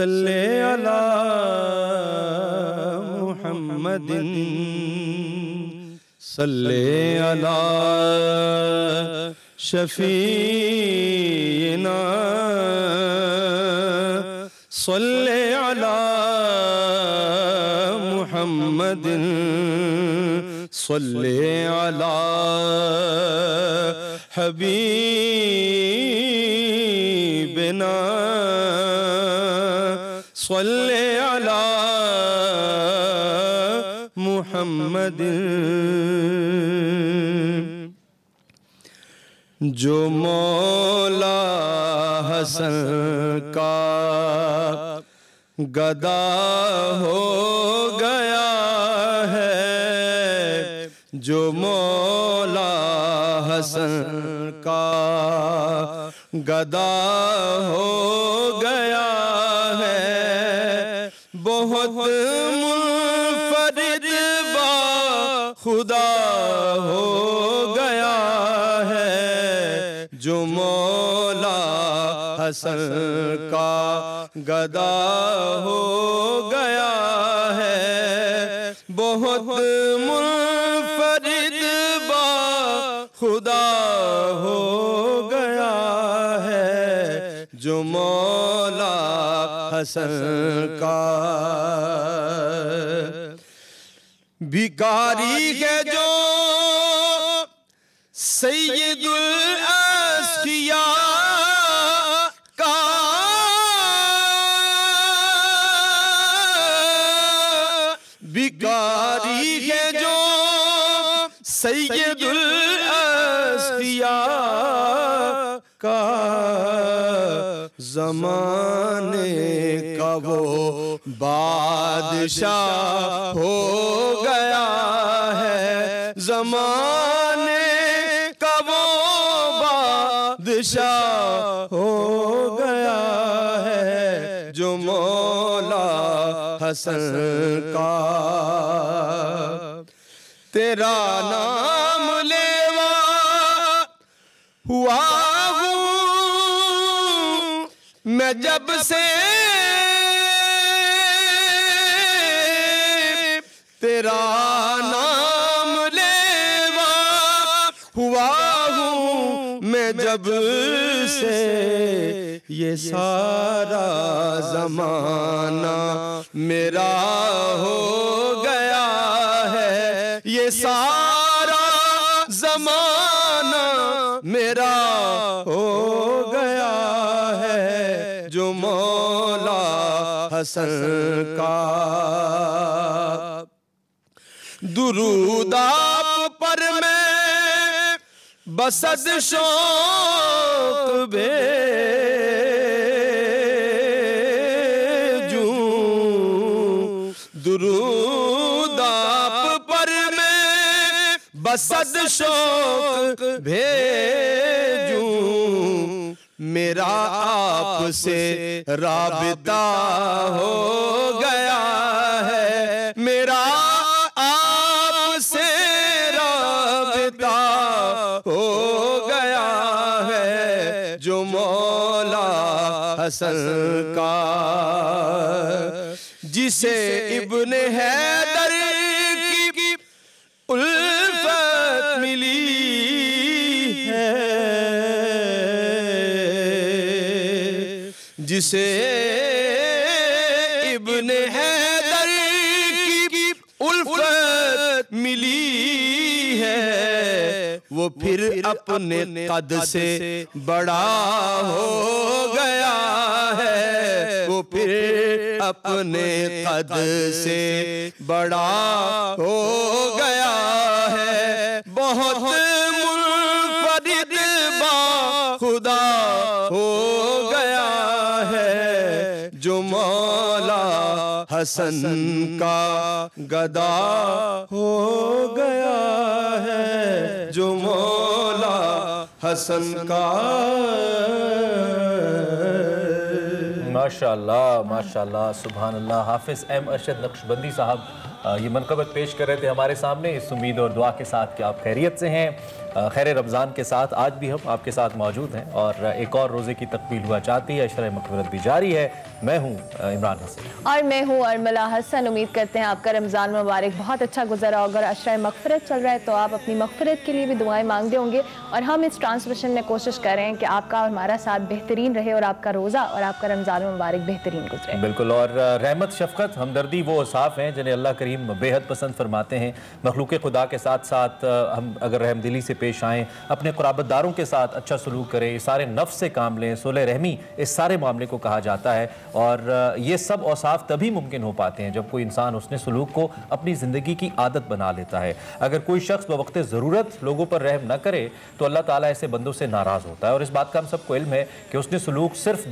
صلی علی محمد صلی علی شفیعنا صلی علی محمد صلی علی حبیبنا صلی علی محمد جو مولا حسن کا گدا ہو گیا ہے، جو مولا حسن کا گدا ہو گیا ہے، بہت منفرد با خدا ہو گیا ہے، جو مولا حسن کا گدا ہو گیا ہے، بہت منفرد با خدا ہو گیا ہے، جو مولا حسن کا بھکاری ہے جو سید الاسقیاء کا بھکاری ہے جو سید الاسقیاء کا، زمانے کا وہ بادشاہ ہو گیا ہے، زمانے کا وہ بادشاہ ہو گیا ہے، جو مولا حسن کا تیرا نام لیوا ہوا ہوں میں جب سے، تیرا نام لیوا ہوا ہوں میں جب سے، یہ سارا زمانہ میرا ہو گیا ہے، یہ سارا زمانہ میرا ہو گیا ہے، جو مولا حسن کا درود آپ پر میں بسد شوق بھیجوں، درود آپ پر میں بسد شوق بھیجوں، میرا آپ سے رابطہ ہو گیا ہے، میرا آپ سے رابطہ ہو گیا ہے، جو مولا حسن کا جسے ابن حیدر کی الفت ملی ہے، جسے ابن حیدر کی الفت ملی ہے، وہ پھر اپنے قد سے بڑا ہو گیا ہے، وہ پھر اپنے قد سے بڑا ہو گیا ہے، بہت منفرد با خدا ہو گیا ہے، جو مولا حسن کا گدا ہو گیا ہے، جو مولا حسن کا ماشاءاللہ ماشاءاللہ سبحان اللہ. حافظ ایم ارشد نقشبندی صاحب یہ منقبت پیش کر رہے تھے ہمارے سامنے، اس امید اور دعا کے ساتھ کہ آپ خیریت سے ہیں، خیر رمضان کے ساتھ آج بھی ہم آپ کے ساتھ موجود ہیں اور ایک اور روزے کی تکمیل ہوا چاہتی ہے، اشرہ مغفرت بھی جاری ہے۔ میں ہوں عمران حسن اور میں ہوں ارملہ حسن۔ امید کرتے ہیں آپ کا رمضان مبارک بہت اچھا گزرا ہوگا۔ اشرہ مغفرت چل رہا ہے تو آپ اپنی مغفرت کے لیے بھی دعائیں مانگتے ہوں گے، اور ہم اس ٹرانسمیشن میں کوشش کر رہے ہیں کہ آپ کا اور ہمارا ساتھ بہترین رہے اور آپ کا روزہ اور آپ کا رمضان مبارک بہترین گزرے۔ بالکل، اور رحمت، شفقت، ہمدردی وہ اوصاف ہیں جنہیں اللہ کریم بے حد پسند فرماتے ہیں۔ مخلوق خدا کے ساتھ ساتھ ہم اگر رحم دلی سے پیش آئیں، اپنے قرابت داروں کے ساتھ اچھا سلوک کریں، سارے نفس سے کام لیں، صلح رحمی اس سارے معاملے کو کہا جاتا ہے، اور یہ سب اوصاف تبھی ممکن ہو پاتے ہیں جب کوئی انسان اس نے سلوک کو اپنی زندگی کی عادت بنا لیتا ہے۔ اگر کوئی شخص بوقت ضرورت لوگوں پر رحم نہ کرے تو اللہ تعالیٰ ایسے بندوں سے ناراض ہوتا ہے، اور اس بات کا ہم سب کو علم ہے کہ اس نے سلوک صرف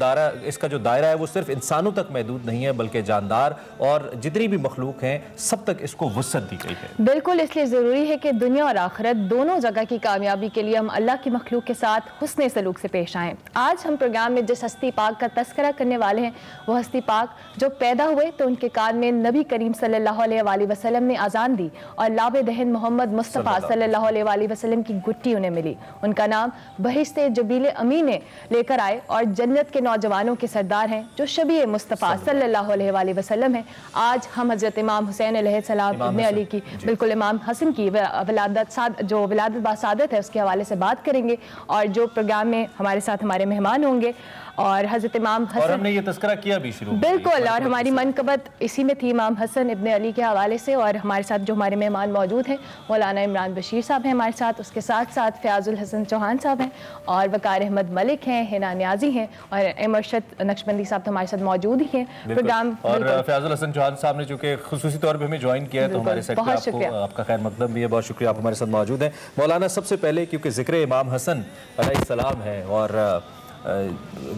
اس کا جو دائرہ ہے وہ صرف انسانوں تک محدود نہیں ہے، بلکہ جاندار اور جتنی بھی مخلوق ہیں سب تک اس کو وسعت دی گئی ہے۔ بالکل، اس لیے ضروری ہے کہ دنیا اور آخرت دونوں جگہ کی کامیابی کے لیے ہم اللہ کی مخلوق کے ساتھ حسن سلوک سے پیش آئیں۔ آج ہم پروگرام میں جس ہستی پاک کا تذکرہ کرنے والے ہیں وہ ہستی پاک جو پیدا ہوئے تو ان کے کان میں نبی کریم صلی اللہ علیہ وآلہ وسلم نے اذان دی، اور لاب دہن محمد مصطفیٰ صلی اللہ علیہ وآلہ وسلم کی گٹی انہیں ملی۔ ان کا نام بہشت جبیل امین لے کر آئے، اور جنت کے نوجوانوں کے سردار ہیں جو شبیہ مصطفیٰ صلی اللہ علیہ وآلہ وسلم ہیں۔ آج ہم حضرت امام حسین علیہ السلام ابن علی کی، بالکل امام حسن کی ولادت باسعادت ہے اس کے حوالے سے بات کریں گے، اور جو پروگرام میں ہمارے ساتھ ہمارے مہمان ہوں گے، اور حضرت امام حسن، اور ہم نے یہ تذکرہ کیا بھی شروع میں، بالکل، اور ہماری منقبت اسی میں تھی امام حسن ابن علی کے حوالے سے۔ اور ہمارے ساتھ جو ہمارے مہمان موجود ہیں مولانا عمران بشیر صاحب ہیں ہمارے ساتھ، اس کے ساتھ ساتھ فیاض الحسن چوہان صاحب ہیں، اور وقار احمد ملک ہیں، ہنا نیازی ہیں، اور مرشد نقشبندی صاحب تو ہمارے ساتھ موجود ہی ہیں پروگرام۔ اور فیاض الحسن چوہان صاحب نے چونکہ خصوصی طور پہ ہمیں جوائن کیا ہے تو ہمارے سیٹ پہ آپ کا خیر مقدم بھی ہے، بہت شکریہ، آپ ہمارے ساتھ موجود ہیں۔ مولانا، سب سے پہلے کیونکہ ذکر امام حسن علیہ السلام ہے اور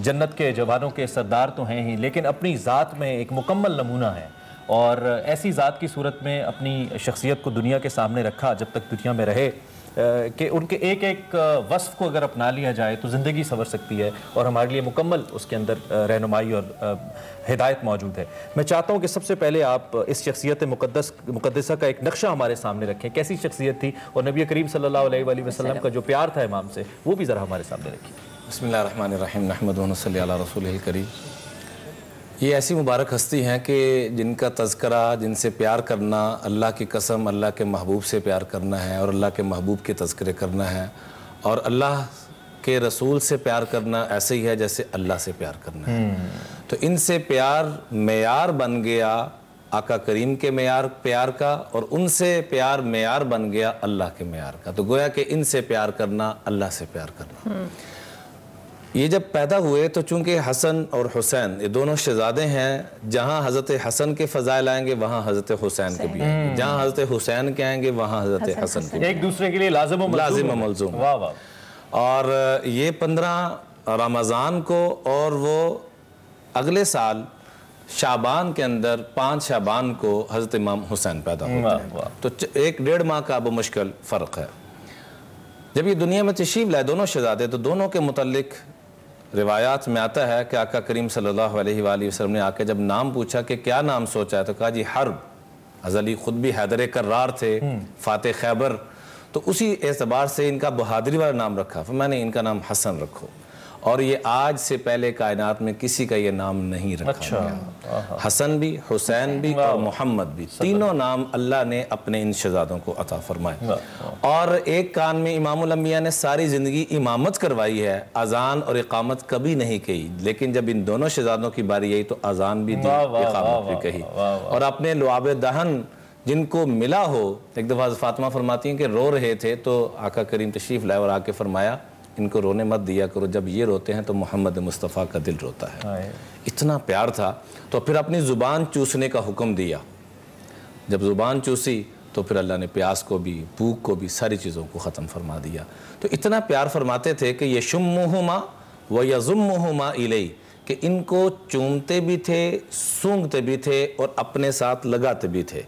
جنت کے جوانوں کے سردار تو ہیں ہی، لیکن اپنی ذات میں ایک مکمل نمونہ ہے، اور ایسی ذات کی صورت میں اپنی شخصیت کو دنیا کے سامنے رکھا جب تک دنیا میں رہے کہ ان کے ایک ایک وصف کو اگر اپنا لیا جائے تو زندگی سنور سکتی ہے، اور ہمارے لیے مکمل اس کے اندر رہنمائی اور ہدایت موجود ہے۔ میں چاہتا ہوں کہ سب سے پہلے آپ اس شخصیت مقدسہ کا ایک نقشہ ہمارے سامنے رکھیں، کیسی شخصیت تھی، اور نبی کریم صلی اللہ علیہ وآلہ وسلم کا جو پیار تھا امام سے وہ بھی ذرا ہمارے سامنے رکھیں۔ بسم اللہ الرحمن الرحیم، نحمدہ و نصلی علی رسولہ الکریم۔ یہ ایسی مبارک ہستی ہیں کہ جن کا تذکرہ، جن سے پیار کرنا، اللہ کی قسم اللہ کے محبوب سے پیار کرنا ہے، اور اللہ کے محبوب کے تذکرے کرنا ہے، اور اللہ کے رسول سے پیار کرنا ایسے ہی ہے جیسے اللہ سے پیار کرنا ہے۔ تو ان سے پیار معیار بن گیا آقا کریم کے پیار کا، اور ان سے پیار معیار بن گیا اللہ کے معیار کا۔ تو گویا کہ ان سے پیار کرنا اللہ سے پیار کرنا۔ یہ جب پیدا ہوئے تو چونکہ حسن اور حسین یہ دونوں شہزادے ہیں، جہاں حضرت حسن کے فضائل آئیں گے وہاں حضرت حسین کے بھی آئیں گے، جہاں حضرت حسین کے آئیں گے وہاں حضرت حسن کے بھی، ایک دوسرے کے لیے لازم و ملزوم۔ واہ واہ۔ اور یہ 15 رمضان کو، اور وہ اگلے سال شعبان کے اندر 5 شعبان کو حضرت امام حسین پیدا ہوتے ہیں، تو 1.5 ماہ کا بمشکل فرق ہے۔ جب یہ دنیا میں تشریف لائے دونوں شہزادے تو دونوں کے متعلق روایات میں آتا ہے کہ آقا کریم صلی اللہ علیہ وآلہ وسلم نے آ کے جب نام پوچھا کہ کیا نام سوچا ہے تو کہا جی حرب۔ ازلی خود بھی حیدر کرار تھے، فاتح خیبر، تو اسی اعتبار سے ان کا بہادری والا نام رکھا، پھر میں نے ان کا نام حسن رکھو، اور یہ آج سے پہلے کائنات میں کسی کا یہ نام نہیں رکھا گیا۔ حسن بھی، حسین بھی اور محمد بھی، تینوں نام اللہ نے اپنے ان شہزادوں کو عطا فرمائے۔ اور ایک کان میں امام الانبیاء نے ساری زندگی امامت کروائی ہے، اذان اور اقامت کبھی نہیں کہی، لیکن جب ان دونوں شہزادوں کی باری آئی تو اذان بھی دی، اقامت بھی کہی، اور اپنے لعاب دہن جن کو ملا ہو، ایک دفعہ فاطمہ فرماتی ہیں کہ رو رہے تھے تو آقا کریم تشریف لائے اور آ کے فرمایا ان کو رونے مت دیا کرو، جب یہ روتے ہیں تو محمد مصطفیٰ کا دل روتا ہے۔ اتنا پیار تھا، تو پھر اپنی زبان چوسنے کا حکم دیا۔ جب زبان چوسی تو پھر اللہ نے پیاس کو بھی، بھوک کو بھی، ساری چیزوں کو ختم فرما دیا۔ تو اتنا پیار فرماتے تھے کہ یشمہما ویضمہما الی، کہ ان کو چومتے بھی تھے، سونگتے بھی تھے، اور اپنے ساتھ لگاتے بھی تھے۔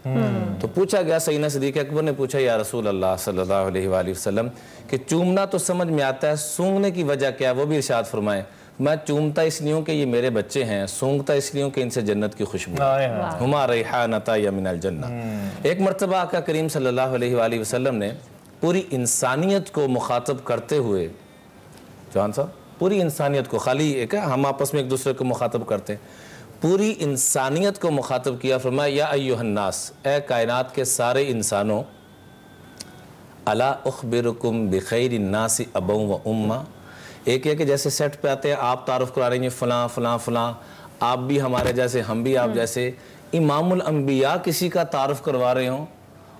تو پوچھا گیا، سیدنا صدیق اکبر نے پوچھا یا رسول اللہ صلی اللہ علیہ وآلہ وسلم کہ چومنا تو سمجھ میں آتا ہے، سونگنے کی وجہ کیا ہے وہ بھی ارشاد فرمائیں۔ میں چومتا اس لیے ہوں کہ یہ میرے بچے ہیں, سونگتا اس لیے ہوں کہ ان سے جنت کی خوشبو, ہما ریحانتا یا من الجنہ. ایک مرتبہ آقا کریم صلی اللہ علیہ وآلہ وسلم نے پوری انسانیت کو مخاطب کرتے ہوئے, جوان صاحب, پوری انسانیت کو, خالی ایک ہے ہم آپس میں ایک دوسرے کو مخاطب کرتے ہیں, پوری انسانیت کو مخاطب کیا, فرمایا یا ایھا الناس, اے کائنات کے سارے انسانوں, الا اخبرکم بخیر الناس ابا و امہ. ایک ہے کہ جیسے سیٹ پہ آتے ہیں آپ تعارف کرا رہے ہیں فلاں فلاں فلاں, آپ بھی ہمارے جیسے, ہم بھی آپ جیسے, امام الانبیاء کسی کا تعارف کروا رہے ہوں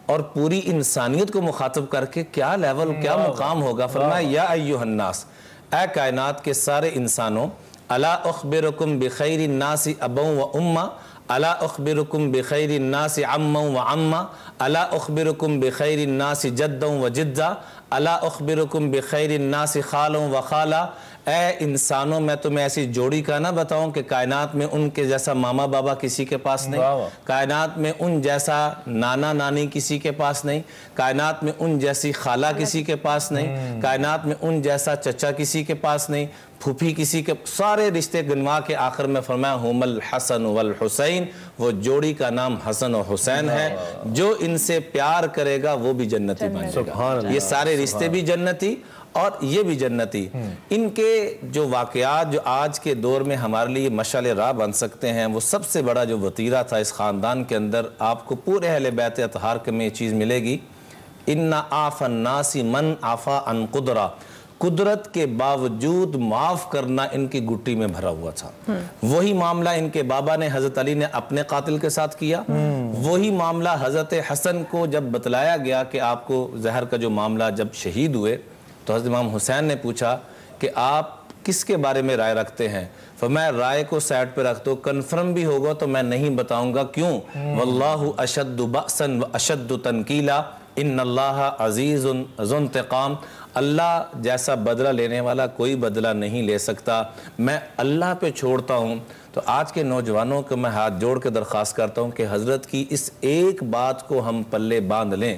اور پوری انسانیت کو مخاطب کر کے, کیا لیول, کیا مقام ہوگا. فرمایا یا ایھا الناس, اے کائنات کے سارے انسانوں, الا اخبرکم بخیر الناس ابا و امہ, الا اخبرکم بخیر الناس عما و عمہ, الا اخبرکم بخیر الناس جدا و جدہ, الا اخبرکم بخیر الناس خالا و خالہ. اے انسانوں, میں تمہیں ایسی جوڑی کا نہ بتاؤں کہ کائنات میں ان کے جیسا ماما بابا کسی کے پاس نہیں, کائنات میں ان جیسا نانا نانی کسی کے پاس نہیں, کائنات میں ان جیسی خالہ کسی کے پاس نہیں, کائنات میں ان جیسا چچا کسی کے پاس نہیں, پھوپھی کسی کے, سارے رشتے گنوا کے آخر میں فرمایا ہم الحسن والحسین, وہ جوڑی کا نام حسن و حسین ہے, جو ان سے پیار کرے گا وہ بھی جنتی بنے گا. یہ سارے رشتے بھی جنتی اور یہ بھی جنتی. ان کے جو واقعات جو آج کے دور میں ہمارے لیے مشعل راہ بن سکتے ہیں, وہ سب سے بڑا جو وطیرہ تھا اس خاندان کے اندر, آپ کو پورے اہل بیت اطہار میں یہ چیز ملے گی, ان اعفى الناس من عفا عن قدرہ, قدرت کے باوجود معاف کرنا ان کی گٹی میں بھرا ہوا تھا. وہی معاملہ ان کے بابا نے, حضرت علی نے اپنے قاتل کے ساتھ کیا, وہی معاملہ حضرت حسن کو جب بتلایا گیا کہ آپ کو زہر کا جو معاملہ, جب شہید ہوئے تو حضرت امام حسین نے پوچھا کہ آپ کس کے بارے میں رائے رکھتے ہیں. فرمایا رائے کو سائڈ پہ رکھ دو, کنفرم بھی ہوگا تو میں نہیں بتاؤں گا. کیوں؟ واللہ اشد بأسا و اشد تنکیلا, ان اللہ عزیز ذو انتقام. اللہ جیسا بدلہ لینے والا کوئی بدلہ نہیں لے سکتا, میں اللہ پہ چھوڑتا ہوں. تو آج کے نوجوانوں کو میں ہاتھ جوڑ کے درخواست کرتا ہوں کہ حضرت کی اس ایک بات کو ہم پلے باندھ لیں.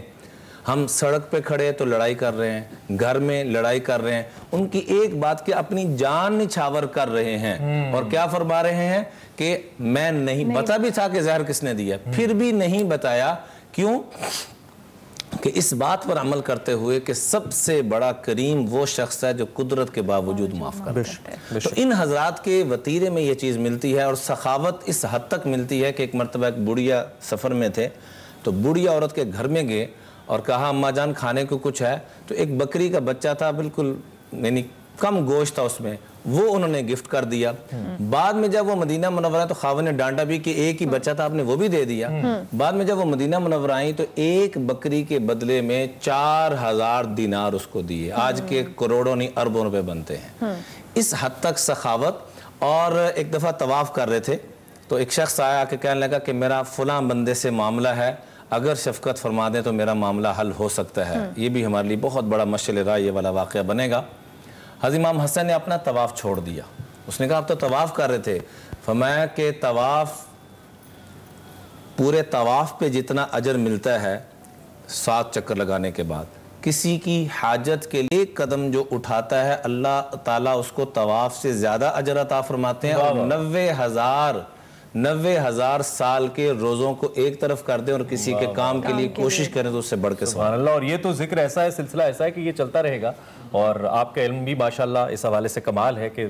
ہم سڑک پہ کھڑے تو لڑائی کر رہے ہیں, گھر میں لڑائی کر رہے ہیں, ان کی ایک بات کہ اپنی جان نچھاور کر رہے ہیں, اور کیا فرما رہے ہیں کہ میں نہیں بتا بھی تھا کہ زہر کس نے دیا, پھر بھی نہیں بتایا. کیوں؟ کہ اس بات پر عمل کرتے ہوئے کہ سب سے بڑا کریم وہ شخص ہے جو قدرت کے باوجود معاف کرتا ہے. تو ان حضرات کے وطیرے میں یہ چیز ملتی ہے, اور سخاوت اس حد تک ملتی ہے کہ ایک مرتبہ ایک بڑھیا سفر میں تھے, تو بڑھیا عورت کے گھر میں گئے اور کہا اماں جان کھانے کو کچھ ہے. تو ایک بکری کا بچہ تھا, بالکل یعنی کم گوشت تھا اس میں, وہ انہوں نے گفٹ کر دیا. بعد میں جب وہ مدینہ منورہ, تو خاوند نے ڈانٹا بھی کہ ایک ہی بچہ تھا, آپ نے وہ بھی دے دیا. بعد میں جب وہ مدینہ منورہ آئیں تو ایک بکری کے بدلے میں 4000 دینار اس کو دیے. آج کے کروڑوں نہیں اربوں روپے بنتے ہیں. اس حد تک سخاوت. اور ایک دفعہ طواف کر رہے تھے تو ایک شخص آیا کہ کہنے لگا کہ میرا فلاں بندے سے معاملہ ہے, اگر شفقت فرما دیں تو میرا معاملہ حل ہو سکتا ہے. یہ بھی ہمارے لیے بہت بڑا مشعل راہ یہ والا واقعہ بنے گا. حضرت امام حسن نے اپنا طواف چھوڑ دیا. اس نے کہا آپ تو طواف کر رہے تھے. فرمایا کہ طواف, پورے طواف پہ جتنا اجر ملتا ہے 7 چکر لگانے کے بعد, کسی کی حاجت کے لیے ایک قدم جو اٹھاتا ہے اللہ تعالیٰ اس کو طواف سے زیادہ اجر عطا فرماتے ہیں. اور 90,000 سال کے روزوں کو ایک طرف کر دیں اور کسی کے کام کے لیے کوشش کریں تو اس سے بڑھ کے سبحان اللہ. اور یہ تو ذکر ایسا ہے, سلسلہ ایسا ہے کہ یہ چلتا رہے گا, اور آپ کا علم بھی ماشاءاللہ اس حوالے سے کمال ہے کہ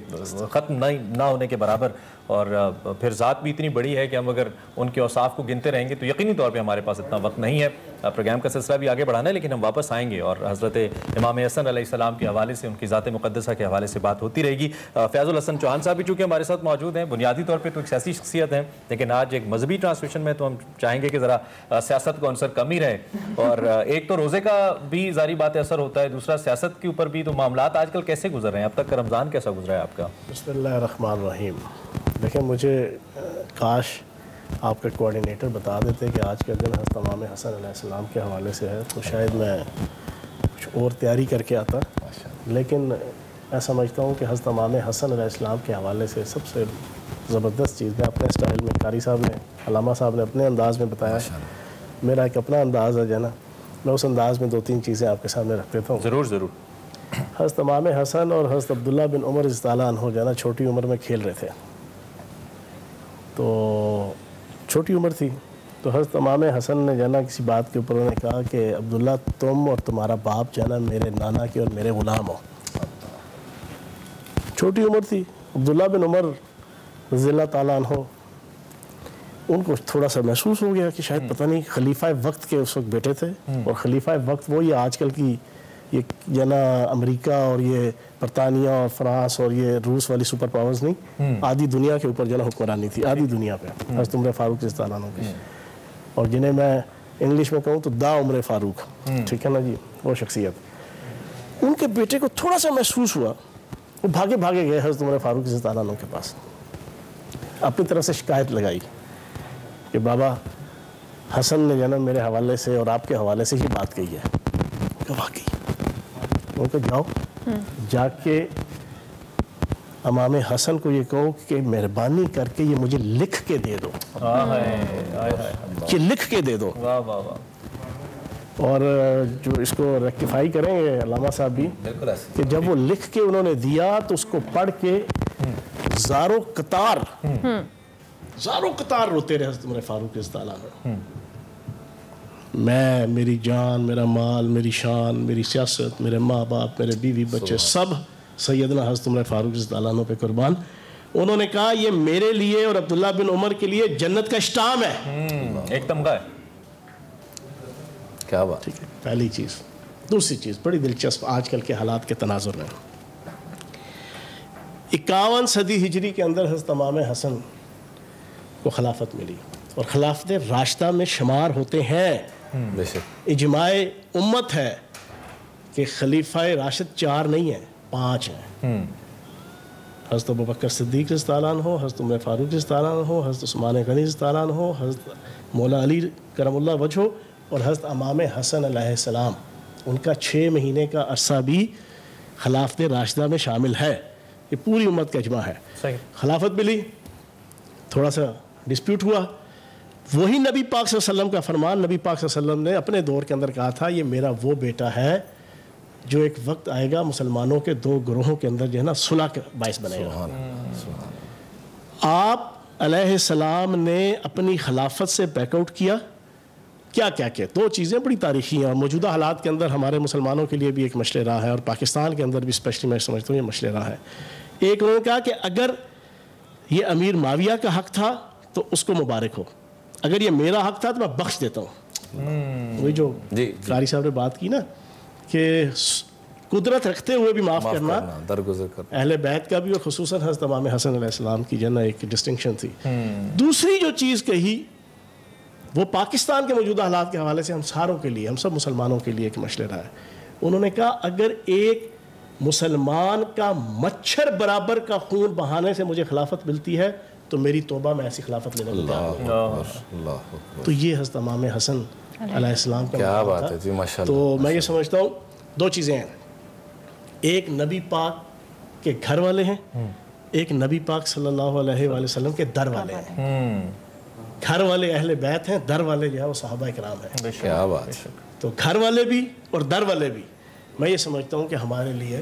ختم نہ ہونے کے برابر, اور پھر ذات بھی اتنی بڑی ہے کہ ہم اگر ان کے اوصاف کو گنتے رہیں گے تو یقینی طور پہ ہمارے پاس اتنا وقت نہیں ہے. پروگرام کا سلسلہ بھی آگے بڑھانا ہے, لیکن ہم واپس آئیں گے اور حضرت امام حسن علیہ السلام کے حوالے سے, ان کی ذات مقدسہ کے حوالے سے بات ہوتی رہے گی. فیاض الحسن چوہان صاحب بھی چونکہ ہمارے ساتھ موجود ہیں, بنیادی طور پہ تو ایک سیاسی شخصیت ہیں, لیکن آج ایک مذہبی ٹرانسمیشن میں تو ہم چاہیں گے کہ ذرا سیاست کا عنصر کم ہی رہے. اور ایک تو روزے کا بھی ظاہری بات اثر ہوتا ہے, دوسرا سیاست کے اوپر بھی. تو معاملات آج کل کیسے گزر رہے ہیں؟ اب تک کا رمضان کیسا گزرا ہے آپ کا؟ بسم اللہ الرحمن الرحیم. دیکھیں, مجھے کاش آپ کے کوارڈینیٹر بتا دیتے کہ آج کا دن حضرت امام حسن علیہ السلام کے حوالے سے ہے, تو شاید میں کچھ اور تیاری کر کے آتا. لیکن میں سمجھتا ہوں کہ حضرت امام حسن علیہ السلام کے حوالے سے سب سے زبردست چیز میں اپنے اسٹائل میں, قاری صاحب نے, علامہ صاحب نے اپنے انداز میں بتایا. میرا ایک اپنا انداز ہے جو ہے نا, میں اس انداز میں 2-3 چیزیں آپ کے سامنے رکھ دیتا ہوں. ضرور ضرور. حضرت امام حسن اور حضرت عبداللہ بن عمر رضی اللہ عنہ جو ہے نا چھوٹی عمر میں کھیل رہے تھے. تو چھوٹی عمر تھی تو حضرت امام حسن نے جو ہے نا کسی بات کے اوپر انہوں نے کہا کہ عبداللہ تم اور تمہارا باپ جو ہے نا میرے نانا کے اور میرے غلام ہو. چھوٹی عمر تھی. عبداللہ بن عمر رضی اللہ تعالیٰ عنہ ان کو تھوڑا سا محسوس ہو گیا کہ شاید پتہ نہیں خلیفہ وقت کے اس وقت بیٹے تھے, اور خلیفہ وقت وہ یہ آج کل کی یہ جو ہے نا امریکہ اور یہ برطانیہ اور فرانس اور یہ روس والی سپر پاورز نہیں, آدھی دنیا کے اوپر جو ہے نا حکمرانی تھی, آدھی دنیا پہ حضرت عمر فاروق رضی اللہ عنہ کی, اور جنہیں میں انگلش میں کہوں تو دا عمر فاروق, ٹھیک ہے نا جی, وہ شخصیت. ان کے بیٹے کو تھوڑا سا محسوس ہوا, وہ بھاگے بھاگے گئے حضرت عمر فاروق رضی اللہ عنہ کے پاس, اپنی طرف سے شکایت لگائی کہ بابا حسن نے جو ہے نا میرے حوالے سے اور آپ کے حوالے سے ہی بات کہی ہے. کہ واقعی ان کو جاؤ جا کے امام حسن کو یہ کہو کہ مہربانی کر کے یہ مجھے لکھ کے دے دو, کہ لکھ کے دے دو. اور جو اس کو ریکٹیفائی کریں گے علامہ صاحب بھی, کہ جب وہ لکھ کے انہوں نے دیا تو اس کو پڑھ کے زاروں قطار روتے رہے حضرت عمر فاروق رضی اللہ عنہ. میں, میری جان, میرا مال, میری شان, میری سیاست, میرے ماں باپ, میرے بیوی بچے, سب سیدنا حضرت عمر فاروق رضی اللہ عنہ پہ قربان. انہوں نے کہا یہ میرے لیے اور عبداللہ بن عمر کے لیے جنت کا اسٹام ہے, ایک تمغہ ہے. کیا بات. ٹھیک ہے, پہلی چیز. دوسری چیز بڑی دلچسپ آج کل کے حالات کے تناظر میں, 51 صدی ہجری کے اندر حضرت امام حسن کو خلافت ملی, اور خلافت راشدہ میں شمار ہوتے ہیں. اجماع امت ہے کہ خلیفہ راشد 4 نہیں ہیں, 5 ہیں. حضرت ابوبکر صدیق رضی اللہ عنہ, حضرت عمر فاروق رضی اللہ عنہ, حضرت عثمان غنی رضی اللہ عنہ, حضرت مولا علی کرم اللہ وجہہ, اور حضرت امام حسن علیہ السلام. ان کا 6 مہینے کا عرصہ بھی خلافت راشدہ میں شامل ہے. یہ پوری امت کا اجماع ہے. خلافت ملی, تھوڑا سا ڈسپیوٹ ہوا, وہی نبی پاک صلی اللہ علیہ وسلم کا فرمان. نبی پاک صلی اللہ علیہ وسلم نے اپنے دور کے اندر کہا تھا یہ میرا وہ بیٹا ہے جو ایک وقت آئے گا مسلمانوں کے 2 گروہوں کے اندر جو ہے نا صلح کا باعث بنے گا. آپ علیہ السلام نے اپنی خلافت سے بیک آؤٹ کیا. کیا 2 چیزیں بڑی تاریخی ہیں, اور موجودہ حالات کے اندر ہمارے مسلمانوں کے لیے بھی ایک مشعل راہ ہے, اور پاکستان کے اندر بھی اسپیشلی میں سمجھتا ہوں یہ مشعل راہ ہے. ایک انہوں نے کہا کہ اگر یہ امیر معاویہ کا حق تھا تو اس کو مبارک ہو, اگر یہ میرا حق تھا تو میں بخش دیتا ہوں. وہی جو قاری صاحب نے بات کی نا کہ قدرت رکھتے ہوئے بھی معاف کرنا, درگزر کرنا, اہل بیت کا بھی, اور خصوصاً حضرت امام حسن علیہ السلام کی جو ہے نا ایک ڈسٹنکشن تھی. دوسری جو چیز کہی وہ پاکستان کے موجودہ حالات کے حوالے سے ہم ساروں کے لیے, ہم سب مسلمانوں کے لیے ایک مشعل راہ ہے. انہوں نے کہا اگر ایک مسلمان کا مچھر برابر کا خون بہانے سے مجھے خلافت ملتی ہے تو میری توبہ میں ایسی خلافت لینے کو تیار ہوں. تو یہ حضرت امام حسن علیہ السلام کا کیا بات ہے جی, ماشاءاللہ. تو میں یہ سمجھتا ہوں 2 چیزیں ہیں, ایک نبی پاک کے گھر والے ہیں, ایک نبی پاک صلی اللہ علیہ وآلہ وسلم کے در والے ہیں. گھر والے اہل بیت ہیں, در والے جو ہے وہ صحابہ کرام ہیں. کیا بات. تو گھر والے بھی اور در والے بھی میں یہ سمجھتا ہوں کہ ہمارے لیے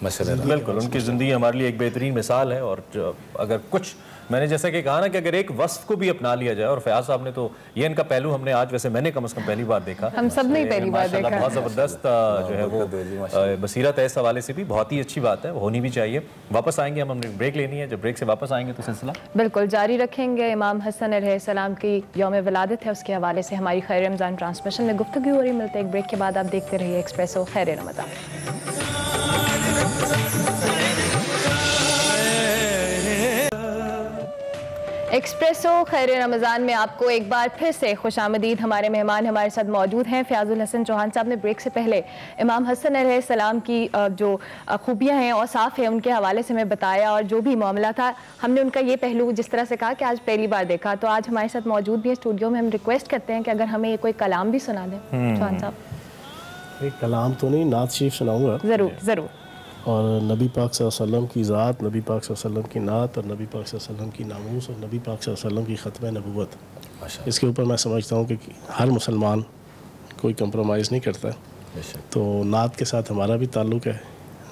بالکل ان کی زندگی ہمارے لیے ایک بہترین مثال ہے. اور اگر کچھ میں نے جیسا کہ کہا نا کہ اگر ایک وصف کو بھی اپنا لیا جائے, اور فیاض صاحب نے تو یہ ان کا پہلو ہم نے آج, ویسے میں نے کم از کم پہلی بار دیکھا, ہم سب نے پہلی بار دیکھا, بہت زبردست جو ہے وہ بصیرت ہے اس حوالے سے بھی, بہت ہی اچھی بات ہے, ہونی بھی چاہیے. واپس آئیں گے, ہم نے بریک لینی ہے, جب بریک سے واپس آئیں گے تو سلسلہ بالکل جاری رکھیں گے. امام حسن علیہ السلام کی یوم ولادت ہے, اس کے حوالے سے ہماری خیر رمضان ٹرانسمیشن میں گفتگو ہو رہی. ملتے ایک بریک کے بعد, آپ دیکھتے رہیے ایکسپریسو. خیر رمضان. ایکسپریسو خیر رمضان میں آپ کو ایک بار پھر سے خوش آمدید. ہمارے مہمان ہمارے ساتھ موجود ہیں فیاض الحسن چوہان صاحب نے بریک سے پہلے امام حسن علیہ السلام کی جو خوبیاں ہیں اور صاف ہیں ان کے حوالے سے ہمیں بتایا, اور جو بھی معاملہ تھا ہم نے ان کا یہ پہلو جس طرح سے کہا کہ آج پہلی بار دیکھا. تو آج ہمارے ساتھ موجود بھی ہیں اسٹوڈیو میں, ہم ریکویسٹ کرتے ہیں کہ اگر ہمیں یہ کوئی کلام بھی سنا دیں چوہان صاحب. ایک کلام تو نہیں, نعت شریف سناؤں گا. ضرور ضرور. اور نبی پاک صلی اللہ علیہ وسلم کی ذات, نبی پاک صلی اللہ علیہ وسلم کی نعت, اور نبی پاک صلی اللہ علیہ وسلم کی ناموس, اور نبی پاک صلی اللہ علیہ وسلم کی ختم نبوت. اس کے اوپر میں سمجھتا ہوں کہ ہر مسلمان کوئی کمپرومائز نہیں کرتا. تو نعت کے ساتھ ہمارا بھی تعلق ہے,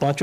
5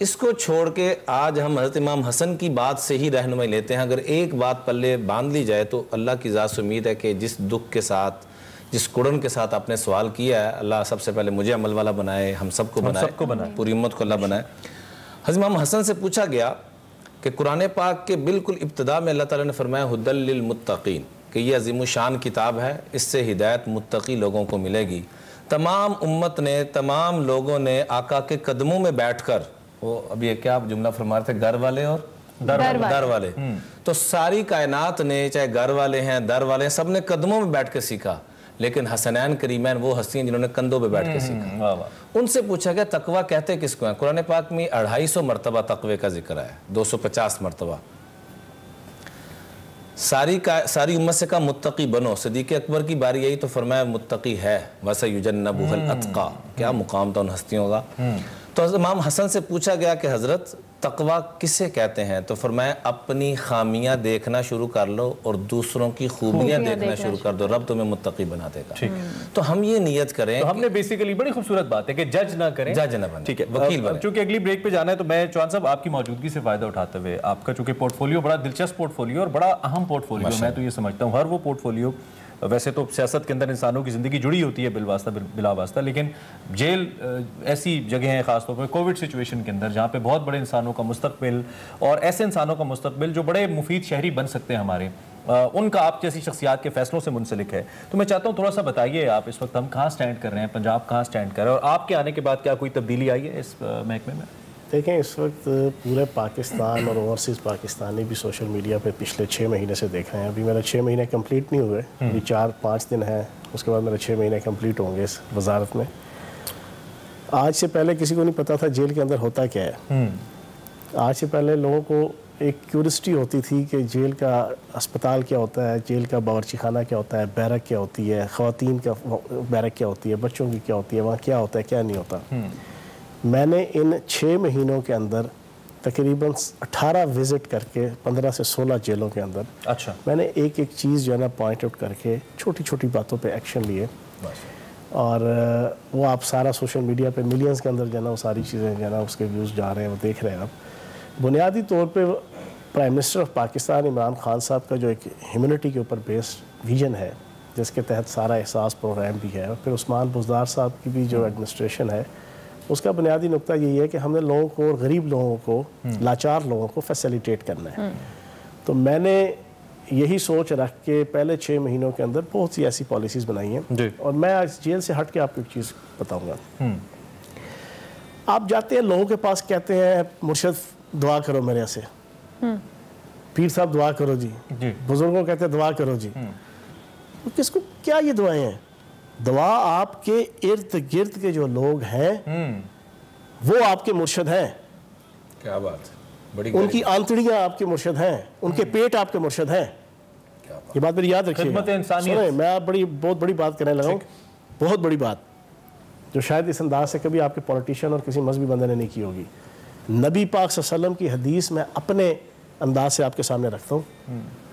اس کو چھوڑ کے آج ہم حضرت امام حسن کی بات سے ہی رہنمائی لیتے ہیں. اگر ایک بات پلے باندھ لی جائے تو اللہ کی ذات سے امید ہے کہ جس دکھ کے ساتھ، جس کڑن کے ساتھ آپ نے سوال کیا ہے، اللہ سب سے پہلے مجھے عمل والا بنائے، ہم سب کو بنائے، پوری امت کو اللہ بنائے. حضرت امام حسن سے پوچھا گیا کہ قرآن پاک کے بالکل ابتدا میں اللہ تعالیٰ نے فرمایا ہدی للمتقین، کہ یہ عظیم الشان کتاب ہے، اس سے ہدایت متقی لوگوں کو ملے گی. تمام امت نے، تمام لوگوں نے آقا کے قدموں میں بیٹھ کر، وہ ابھی یہ کیا جملہ فرما رہے تھے، گھر والے اور در والے، تو ساری کائنات نے، چاہے گھر والے ہیں، در والے ہیں، سب نے قدموں میں بیٹھ کے سیکھا. لیکن حسنین کریمین وہ ہستی ہیں جنہوں نے کندھوں پہ بیٹھ کے سیکھا. ان سے پوچھا گیا تقویٰ کہتے کس کو ہیں؟ قرآن پاک میں 250 مرتبہ تقوی کا ذکر ہے، 250 مرتبہ. ساری امت سے کہا متقی بنو. صدیق اکبر کی باری آئی تو فرمایا متقی ہے، وَسَيُجَنَّبُهَا الْأَتْقَى. کیا مقام تھا ان ہستیوں کا. تو حضرت امام حسن سے پوچھا گیا کہ حضرت تقویٰ کسے کہتے ہیں؟ تو فرمایا اپنی خامیاں دیکھنا شروع کر لو اور دوسروں کی خوبیاں دیکھنا شروع کر دو، رب تمہیں متقی بنا دے گا. تو ہم یہ نیت کریں. تو ہم نے بیسیکلی بڑی خوبصورت بات ہے کہ جج نہ کریں، جج نہ بنیں، ٹھیک ہے، وکیل بنیں. چونکہ اگلی بریک پہ جانا ہے تو میں چوہان صاحب آپ کی موجودگی سے فائدہ اٹھاتے ہوئے، آپ کا چونکہ پورٹ فولیو بڑا دلچسپ پورٹ فولیو اور بڑا اہم پورٹ فولیو، میں تو یہ سمجھتا ہوں ہر وہ پورٹ فولیو، ویسے تو سیاست کے اندر انسانوں کی زندگی جڑی ہوتی ہے بالواسطہ بلا واسطہ، لیکن جیل ایسی جگہ ہیں خاص طور پر کووڈ سچویشن کے اندر جہاں پہ بہت بڑے انسانوں کا مستقبل اور ایسے انسانوں کا مستقبل جو بڑے مفید شہری بن سکتے ہیں ہمارے، ان کا آپ جیسی شخصیات کے فیصلوں سے منسلک ہے. تو میں چاہتا ہوں تھوڑا سا بتائیے آپ اس وقت ہم کہاں سٹینڈ کر رہے ہیں، پنجاب کہاں سٹینڈ کر رہا ہے، اور آپ کے آنے کے بعد کیا کوئی تبدیلی آئی ہے اس محکمے میں؟ دیکھیں اس وقت پورے پاکستان اور اوورسیز پاکستانی بھی سوشل میڈیا پہ پچھلے 6 مہینے سے دیکھ رہے ہیں. ابھی میرا 6 مہینے کمپلیٹ نہیں ہوئے، ابھی 4-5 دن ہیں، اس کے بعد میرے 6 مہینے کمپلیٹ ہوں گے اس وزارت میں. آج سے پہلے کسی کو نہیں پتا تھا جیل کے اندر ہوتا کیا ہے. آج سے پہلے لوگوں کو ایک کیورسٹی ہوتی تھی کہ جیل کا اسپتال کیا ہوتا ہے، جیل کا باورچی خانہ کیا ہوتا ہے، بیرک کیا ہوتی ہے، خواتین کا بیرک کیا ہوتی ہے، بچوں کی کیا ہوتی ہے، وہاں کیا ہوتا ہے کیا نہیں ہوتا. میں نے ان 6 مہینوں کے اندر تقریباً 18 وزٹ کر کے 15 سے 16 جیلوں کے اندر، اچھا، میں نے ایک چیز جو ہے نا پوائنٹ آؤٹ کر کے چھوٹی چھوٹی باتوں پہ ایکشن لیے، اور وہ آپ سارا سوشل میڈیا پہ ملینز کے اندر جو ہے نا وہ ساری چیزیں جو ہے نا اس کے ویوز جا رہے ہیں، وہ دیکھ رہے ہیں آپ. بنیادی طور پہ prime minister of Pakistan Imran Khan صاحب کا جو ایک ہیومنٹی کے اوپر بیسڈ ویژن ہے جس کے تحت سارا احساس پروگرام بھی ہے، اور پھر عثمان بزدار صاحب کی بھی جو ایڈمنسٹریشن ہے، اس کا بنیادی نقطہ یہی ہے کہ ہم نے لوگوں کو، غریب لوگوں کو، لاچار لوگوں کو فیسیلیٹیٹ کرنا ہے. تو میں نے یہی سوچ رکھ کے پہلے 6 مہینوں کے اندر بہت سی ایسی پالیسیز بنائی ہیں. اور میں اس جیل سے ہٹ کے آپ کو ایک چیز بتاؤں گا. آپ جاتے ہیں لوگوں کے پاس، کہتے ہیں مرشد دعا کرو میرے سے، پیر صاحب دعا کرو جی، بزرگوں کہتے ہیں دعا کرو جی. کس کو کیا یہ دعائیں ہیں؟ دعا آپ کے ارد گرد کے جو لوگ ہیں وہ آپ کے مرشد ہیں. کیا بات، ان کی آنتڑیاں آپ کے مرشد ہیں، ان کے پیٹ آپ کے مرشد ہیں. یہ بات میری یاد رکھیے. خدمت انسانیت. سنیں، میں آپ بہت بڑی بات کرنے لگا ہوں، بہت بڑی بات جو شاید اس انداز سے کبھی آپ کے پولیٹیشین اور کسی مذہبی بندے نے نہیں کی ہوگی. نبی پاک صلی اللہ علیہ وسلم کی حدیث میں اپنے انداز سے آپ کے سامنے رکھتا ہوں.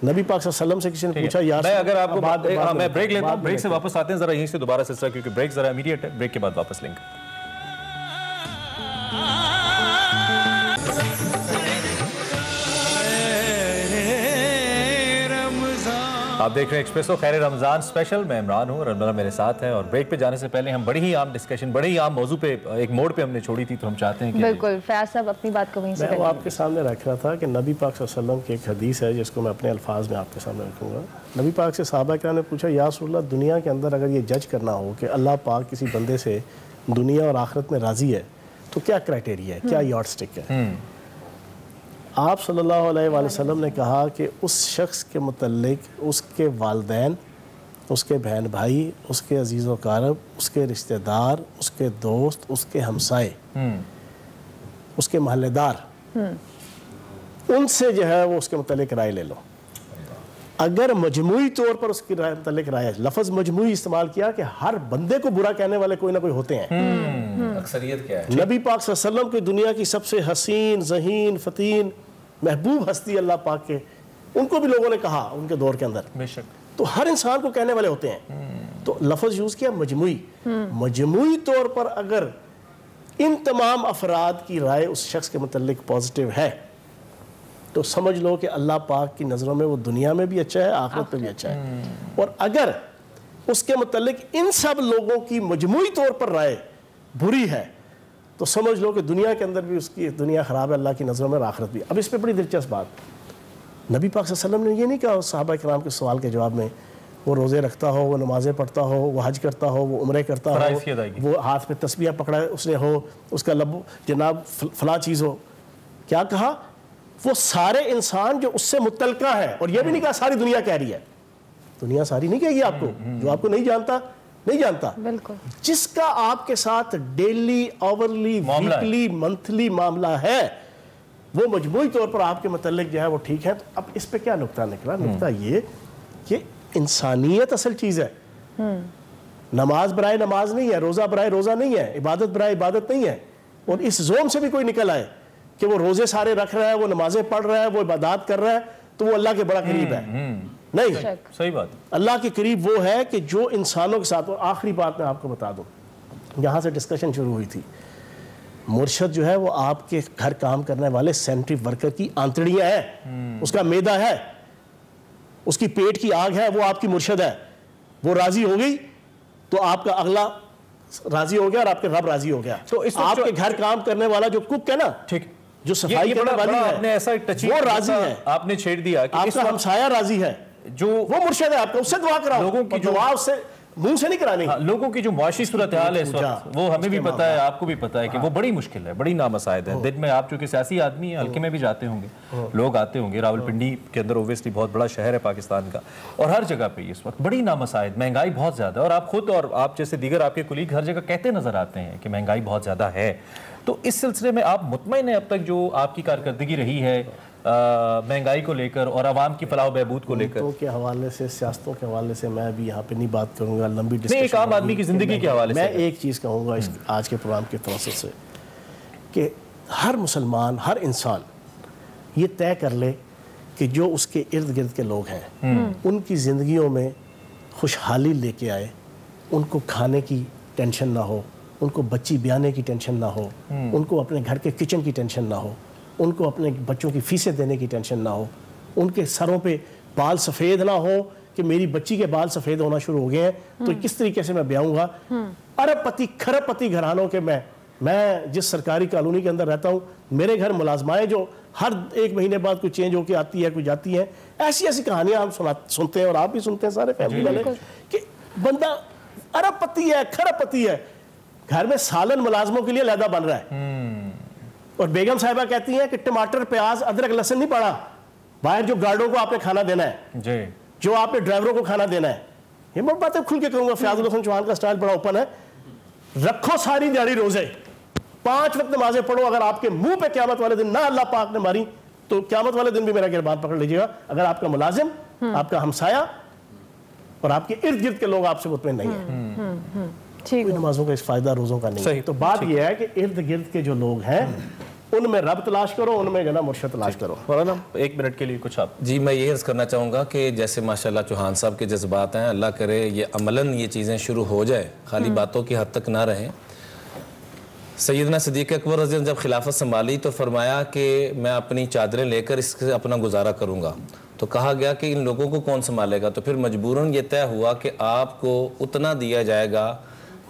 نبی پاک صلی اللہ علیہ وسلم سے کسی نے پوچھا، میں اگر آپ کو میں بریک لیتا ہوں، بریک سے واپس آتے ہیں ذرا یہیں سے دوبارہ سلسلہ، کیونکہ بریک ذرا امیڈیٹ ہے، بریک کے بعد واپس لیں گے. آپ دیکھ رہے ہیں ایکسپریسو خیر رمضان اسپیشل. میں عمران ہوں اور رمضان میرے ساتھ ہے. اور بریک پہ جانے سے پہلے ہم بڑی ہی عام ڈسکشن، بڑی ہی عام موضوع پہ ایک موڑ پہ ہم نے چھوڑی تھی، تو ہم چاہتے ہیں کہ بالکل فیاض صاحب اپنی بات کو وہیں سے میں وہ آپ کے سامنے رکھ رہا تھا کہ نبی پاک صلی اللہ علیہ وسلم کی ایک حدیث ہے جس کو میں اپنے الفاظ میں آپ کے سامنے رکھوں گا. نبی پاک سے صحابہ کرام نے پوچھا، یا رسول اللہ دنیا کے اندر اگر یہ جج کرنا ہو کہ اللہ پاک کسی بندے سے دنیا اور آخرت میں راضی ہے تو کیا کرائٹیریا ہے، کیا یارڈ سٹک ہے؟ آپ صلی اللہ علیہ وآلہ وسلم نے کہا کہ اس شخص کے متعلق اس کے والدین، اس کے بہن بھائی، اس کے عزیز و اقارب، اس کے رشتہ دار، اس کے دوست، اس کے ہمسائے، اس کے محلے دار، ان سے جو ہے وہ اس کے متعلق رائے لے لو. اگر مجموعی طور پر اس کی رائے متعلق رائے، لفظ مجموعی استعمال کیا کہ ہر بندے کو برا کہنے والے کوئی نہ کوئی ہوتے ہیں. اکثریت کیا ہے؟ نبی پاک صلی اللہ علیہ وسلم کی دنیا کی سب سے حسین، ذہین، فتین، محبوب ہستی اللہ پاک کے، ان کو بھی لوگوں نے کہا ان کے دور کے اندر. بے شک. تو ہر انسان کو کہنے والے ہوتے ہیں. تو لفظ یوز کیا مجموعی. مجموعی طور پر اگر ان تمام افراد کی رائے اس شخص کے متعلق پازیٹیو ہے تو سمجھ لو کہ اللہ پاک کی نظروں میں وہ دنیا میں بھی اچھا ہے، آخرت میں بھی اچھا ہے. اور اگر اس کے متعلق ان سب لوگوں کی مجموعی طور پر رائے بری ہے تو سمجھ لو کہ دنیا کے اندر بھی اس کی دنیا خراب ہے اللہ کی نظروں میں اور آخرت بھی. اب اس پہ بڑی دلچسپ بات، نبی پاک صلی اللہ علیہ وسلم نے یہ نہیں کہا صحابہ کرام کے سوال کے جواب میں وہ روزے رکھتا ہو، وہ نمازیں پڑھتا ہو، وہ حج کرتا ہو، وہ عمرے کرتا ہو، وہ ہاتھ پہ تسبیح پکڑا اس نے ہو، اس کا لب جناب فلاں چیز ہو. کیا کہا؟ وہ سارے انسان جو اس سے متعلقہ ہے. اور یہ بھی نہیں کہا ساری دنیا کہہ رہی ہے. دنیا ساری نہیں کہے گی آپ کو، جو آپ کو نہیں جانتا نہیں جانتا. بالکل. جس کا آپ کے ساتھ ڈیلی، آورلی، ویکلی، منتھلی معاملہ ہے وہ مجموعی طور پر آپ کے متعلق جو ہے وہ ٹھیک ہے. تو اب اس پہ کیا نقطہ نکلا؟ نقطہ یہ کہ انسانیت اصل چیز ہے. نماز برائے نماز نہیں ہے، روزہ برائے روزہ نہیں ہے، عبادت برائے عبادت نہیں ہے. اور اس زوم سے بھی کوئی نکل آئے کہ وہ روزے سارے رکھ رہا ہے، وہ نمازیں پڑھ رہا ہے، وہ عبادات کر رہا ہے تو وہ اللہ کے بڑا قریب ہے. نہیں، صحیح بات. اللہ کے قریب وہ ہے کہ جو انسانوں کے ساتھ. اور آخری بات میں آپ کو بتا دوں، یہاں سے ڈسکشن شروع ہوئی تھی. مرشد جو ہے وہ آپ کے گھر کام کرنے والے سینٹری ورکر کی آنتڑیاں ہیں، اس کا معدہ ہے، اس کی پیٹ کی آگ ہے، وہ آپ کی مرشد ہے. وہ راضی ہو گئی تو آپ کا اگلا راضی ہو گیا اور آپ کے رب راضی ہو گیا. تو آپ کے گھر کام کرنے والا جو کک ہے نا، ٹھیک، جو صفائی کرنے والی ہے، وہ راضی ہے. آپ نے چھیڑ دیا کہ آپ کا ہمسایہ راضی ہے، جو وہ مرشد ہے آپ کا، اس سے دعا کراؤ. لوگوں کی دعا اس سے منہ سے نہیں کرانی. لوگوں کی جو معاشی صورتحال ہے اس وقت وہ ہمیں بھی پتا ہے، آپ کو بھی پتا ہے کہ وہ بڑی مشکل ہے، بڑی نامساعد ہے. دن میں آپ چونکہ سیاسی آدمی ہیں، حلقے میں بھی جاتے ہوں گے، لوگ آتے ہوں گے. راولپنڈی کے اندر اوبویسلی بہت بڑا شہر ہے پاکستان کا، اور ہر جگہ پہ اس وقت بڑی نامساعد، مہنگائی بہت زیادہ ہے. اور آپ خود اور آپ جیسے دیگر آپ کے کولیگ ہر جگہ کہتے نظر آتے ہیں کہ مہنگائی بہت زیادہ ہے. تو اس سلسلے میں آپ مطمئن ہیں اب تک جو آپ کی کارکردگی رہی ہے مہنگائی کو لے کر اور عوام کی فلاح و بہبود کو لے کر؟ کے حوالے سے، سیاستوں کے حوالے سے میں ابھی یہاں پہ نہیں بات کروں گا، لمبی ڈسکشن. ایک عام آدمی کی زندگی کے حوالے سے میں ایک چیز کہوں گا آج کے پروگرام کے توسط سے کہ ہر مسلمان، ہر انسان یہ طے کر لے کہ جو اس کے ارد گرد کے لوگ ہیں ان کی زندگیوں میں خوشحالی لے کے آئے. ان کو کھانے کی ٹینشن نہ ہو، ان کو بچی بیانے کی ٹینشن نہ ہو، ان کو اپنے گھر کے کچن کی ٹینشن نہ ہو، ان کو اپنے بچوں کی فیسیں دینے کی ٹینشن نہ ہو، ان کے سروں پہ بال سفید نہ ہو کہ میری بچی کے بال سفید ہونا شروع ہو گئے ہیں. تو کس طریقے سے میں بیاؤں گا؟ ارب پتی کھرب پتی گھرانوں کے میں جس سرکاری کالونی کے اندر رہتا ہوں، میرے گھر ملازمائیں جو ہر ایک مہینے بعد کوئی چینج ہو کے آتی ہے، کوئی جاتی ہیں. ایسی ایسی کہانیاں ہم سنتے ہیں اور آپ بھی سنتے ہیں سارے فیملی والے کہ بندہ ارب پتی ہے، کھرب پتی ہے، گھر میں سالن ملازموں کے لیے علیحدہ بن رہا ہے. اور بیگم صاحبہ کہتی ہیں کہ ٹماٹر، پیاز، ادرک، لہسن نہیں پڑا، باہر جو گارڈوں کو آپ نے کھانا دینا ہے، جو آپ نے ڈرائیوروں کو کھانا دینا ہے. یہ میں باتیں کھل کے کہوں گا، فیاض الحسن چوہان کا سٹائل بڑا اوپن ہے. رکھو ساری دیہڑی روزے، 5 وقت نمازیں پڑھو. اگر آپ کے منہ پہ قیامت والے دن نہ اللہ پاک نے ماری تو قیامت والے دن بھی میرا گربان پکڑ لیجیے گا. اگر آپ کا ملازم، آپ کا ہمسایہ اور آپ کے ارد گرد کے لوگ آپ سے مطمئن نہیں ہیں، کوئی نمازوں کا اس فائدہ روزوں کا نہیں ہے. تو بات یہ ہے کہ ارد گرد کے جو لوگ ہیں ان میں رب تلاش کرو، ان میں جناب مرشد تلاش کرو. مولانا 1 منٹ کے لیے کچھ آپ. جی میں یہ عرض کرنا چاہوں گا کہ جیسے ماشاءاللہ چوہان صاحب کے جذبات ہیں، اللہ کرے یہ عملاً یہ چیزیں شروع ہو جائے، خالی باتوں کی حد تک نہ رہیں. سیدنا صدیق اکبر رضی اللہ عنہ جب خلافت سنبھالی تو فرمایا کہ میں اپنی چادریں لے کر اس سے اپنا گزارا کروں گا. تو کہا گیا کہ ان لوگوں کو کون سنبھالے گا؟ تو پھر مجبوراً یہ طے ہوا کہ آپ کو اتنا دیا جائے گا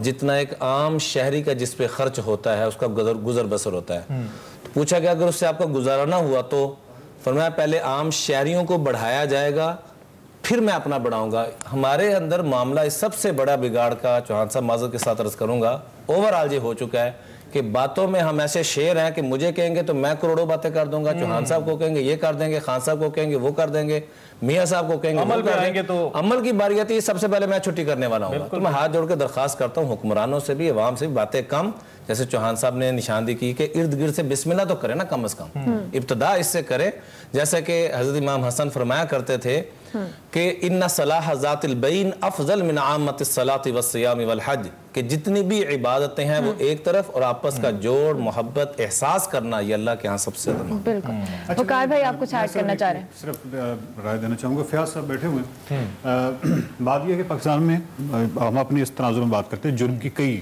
جتنا ایک عام شہری کا جس پہ خرچ ہوتا ہے، اس کا گزر بسر ہوتا ہے. تو پوچھا گیا اگر اس سے آپ کا گزارا نہ ہوا تو فرمایا پہلے عام شہریوں کو بڑھایا جائے گا پھر میں اپنا بڑھاؤں گا. ہمارے اندر معاملہ اس سب سے بڑا بگاڑ کا، چوہان صاحب معذرت کے ساتھ عرض کروں گا، اوورآل یہ ہو چکا ہے کہ باتوں میں ہم ایسے شیر ہیں کہ مجھے کہیں گے تو میں کروڑوں باتیں کر دوں گا، چوہان صاحب کو کہیں گے یہ کر دیں گے، خان صاحب کو کہیں گے وہ کر دیں گے، میاں صاحب کو کہیں گے عمل پہ آئیں گے تو عمل کی باری آتی ہے سب سے پہلے میں چھٹی کرنے والا ہوں. تو میں ہاتھ جوڑ کے درخواست کرتا ہوں حکمرانوں سے بھی، عوام سے بھی باتیں کم، جیسے چوہان صاحب نے نشاندہی کی کہ ارد گرد سے بسم اللہ تو کرے نا، کم از کم ابتدا اس سے کرے. جیسا کہ حضرت امام حسن فرمایا کرتے تھے کہ ان صلاح ذات البین افضل من عامت الصلاۃ والصیام والحج، کہ جتنی بھی عبادتیں ہیں وہ ایک طرف اور آپس کا جوڑ، محبت، احساس کرنا یہ اللہ کے ہاں سب سے زیادہ. بالکل. وقار بھائی آپ کچھ ایڈ کرنا چاہ رہے ہیں؟ صرف رائے دینا چاہوں گا. فیاض صاحب بیٹھے ہوئے ہیں. بات یہ ہے کہ پاکستان میں ہم اپنی اس تناظر میں بات کرتے ہیں، جرم کی کئی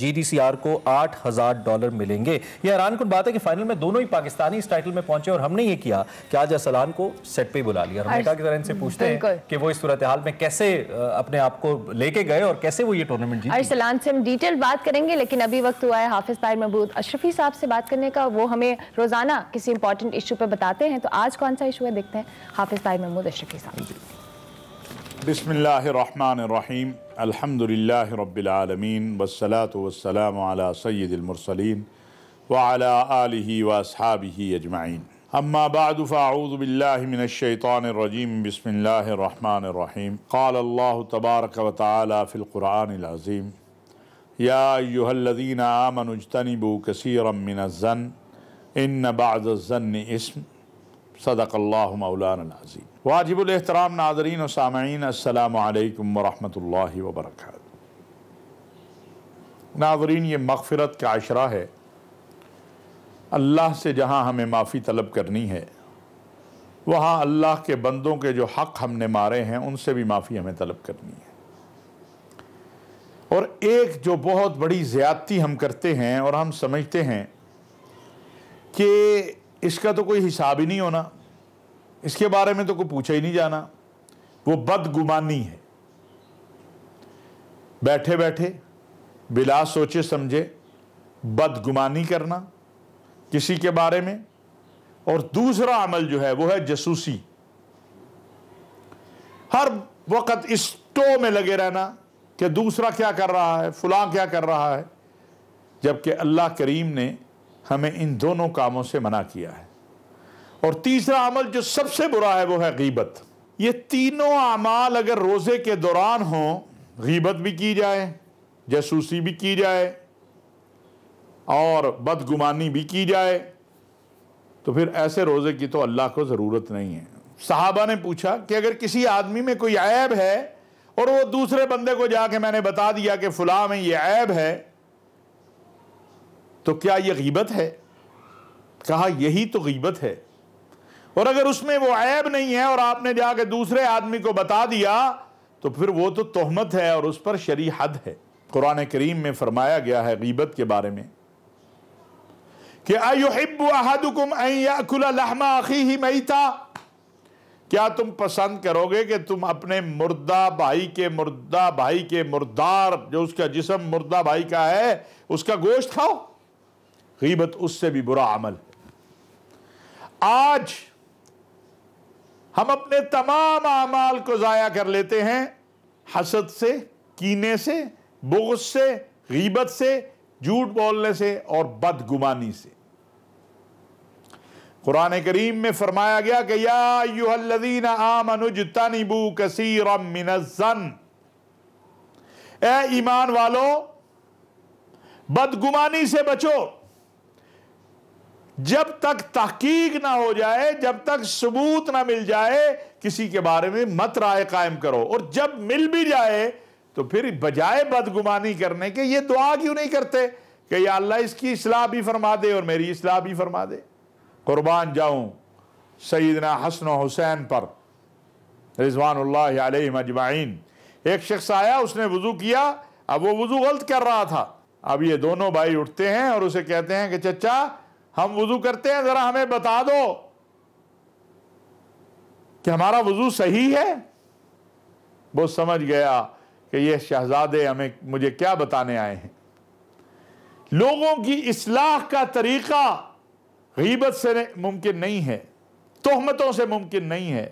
GDCR کو $8,000 ملیں گے۔ یہ حیران کن بات ہے کہ فائنل میں دونوں ہی پاکستانی اس ٹائٹل میں پہنچے، اور ہم نے یہ کیا کہ آج ارسلان کو سیٹ پہ بلا لیا۔ ہم نے کہا کہ ذرا ان سے پوچھتے ہیں کہ وہ اس صورتحال میں کیسے اپنے آپ کو لے کے گئے اور کیسے وہ یہ ٹورنامنٹ جیتے۔ ارسلان سے ہم ڈیٹیل بات کریں گے، لیکن ابھی وقت ہوا ہے حافظ طاہر محمود اشرفی صاحب سے بات کرنے کا۔ وہ ہمیں روزانہ کسی امپورٹنٹ ایشو پہ بتاتے ہیں، تو آج کون سا ایشو ہے دیکھتے ہیں حافظ طاہر محمود اشرفی صاحب۔ بسم اللہ الرحمن الرحیم، الحمدللہ رب العالمین، والصلاة والسلام علی سید المرسلین وعلی آلہ واصحابہ اجمعین، اما بعد فاعوذ باللہ من الشیطان الرجیم، بسم اللہ الرحمن الرحیم۔ قال اللہ تبارک و تعالی فی القرآن العظیم، یا ایہا الذین آمنوا اجتنبوا کثیرا من الظن ان بعض الظن اسم، صدق اللہ مولانا العظیم۔ واجب الاحترام ناظرین و سامعین، السلام علیکم ورحمۃ اللہ وبرکاتہ۔ ناظرین، یہ مغفرت کا عشرہ ہے۔ اللہ سے جہاں ہمیں معافی طلب کرنی ہے، وہاں اللہ کے بندوں کے جو حق ہم نے مارے ہیں ان سے بھی معافی ہمیں طلب کرنی ہے۔ اور ایک جو بہت بڑی زیادتی ہم کرتے ہیں اور ہم سمجھتے ہیں کہ اس کا تو کوئی حساب ہی نہیں ہونا، اس کے بارے میں تو کوئی پوچھا ہی نہیں جانا، وہ بدگمانی ہے۔ بیٹھے بیٹھے بلا سوچے سمجھے بدگمانی کرنا کسی کے بارے میں، اور دوسرا عمل جو ہے وہ ہے جاسوسی۔ ہر وقت اس ٹو میں لگے رہنا کہ دوسرا کیا کر رہا ہے، فلاں کیا کر رہا ہے، جبکہ اللہ کریم نے ہمیں ان دونوں کاموں سے منع کیا ہے۔ اور تیسرا عمل جو سب سے برا ہے وہ ہے غیبت۔ یہ تینوں اعمال اگر روزے کے دوران ہوں، غیبت بھی کی جائے، جاسوسی بھی کی جائے اور بدگمانی بھی کی جائے، تو پھر ایسے روزے کی تو اللہ کو ضرورت نہیں ہے۔ صحابہ نے پوچھا کہ اگر کسی آدمی میں کوئی عیب ہے اور وہ دوسرے بندے کو جا کے میں نے بتا دیا کہ فلاں میں یہ عیب ہے، تو کیا یہ غیبت ہے؟ کہا یہی تو غیبت ہے۔ اور اگر اس میں وہ عیب نہیں ہے اور آپ نے جا کے دوسرے آدمی کو بتا دیا تو پھر وہ تو تہمت ہے اور اس پر شرعی حد ہے۔ قرآن کریم میں فرمایا گیا ہے غیبت کے بارے میں کہ أَيُحِبُّ أَحَدُكُمْ أَن يَأْكُلَ لَحْمَ أَخِيهِ مَيْتًا، کیا تم پسند کرو گے کہ تم اپنے مردہ بھائی کے مردار، جو اس کا جسم مردہ بھائی کا ہے، اس کا گوشت کھاؤ؟ غیبت اس سے بھی برا عمل ہے۔ آج ہم اپنے تمام اعمال کو ضائع کر لیتے ہیں حسد سے، کینے سے، بغض سے، غیبت سے، جھوٹ بولنے سے اور بدگمانی سے۔ قرآن کریم میں فرمایا گیا کہ یا ایھا الذین آمنوا اجتنبوا کثیرا من الظن، اے ایمان والو بدگمانی سے بچو۔ جب تک تحقیق نہ ہو جائے، جب تک ثبوت نہ مل جائے، کسی کے بارے میں مت رائے قائم کرو، اور جب مل بھی جائے تو پھر بجائے بدگمانی کرنے کے یہ دعا کیوں نہیں کرتے کہ یا اللہ اس کی اصلاح بھی فرما دے اور میری اصلاح بھی فرما دے۔ قربان جاؤں سیدنا حسن و حسین پر رضوان اللہ علیہم اجمعین۔ ایک شخص آیا، اس نے وضو کیا، اب وہ وضو غلط کر رہا تھا۔ اب یہ دونوں بھائی اٹھتے ہیں اور اسے کہتے ہیں کہ چچا ہم وضو کرتے ہیں، ذرا ہمیں بتا دو کہ ہمارا وضو صحیح ہے۔ وہ سمجھ گیا کہ یہ شہزادے مجھے کیا بتانے آئے ہیں۔ لوگوں کی اصلاح کا طریقہ غیبت سے ممکن نہیں ہے، تہمتوں سے ممکن نہیں ہے،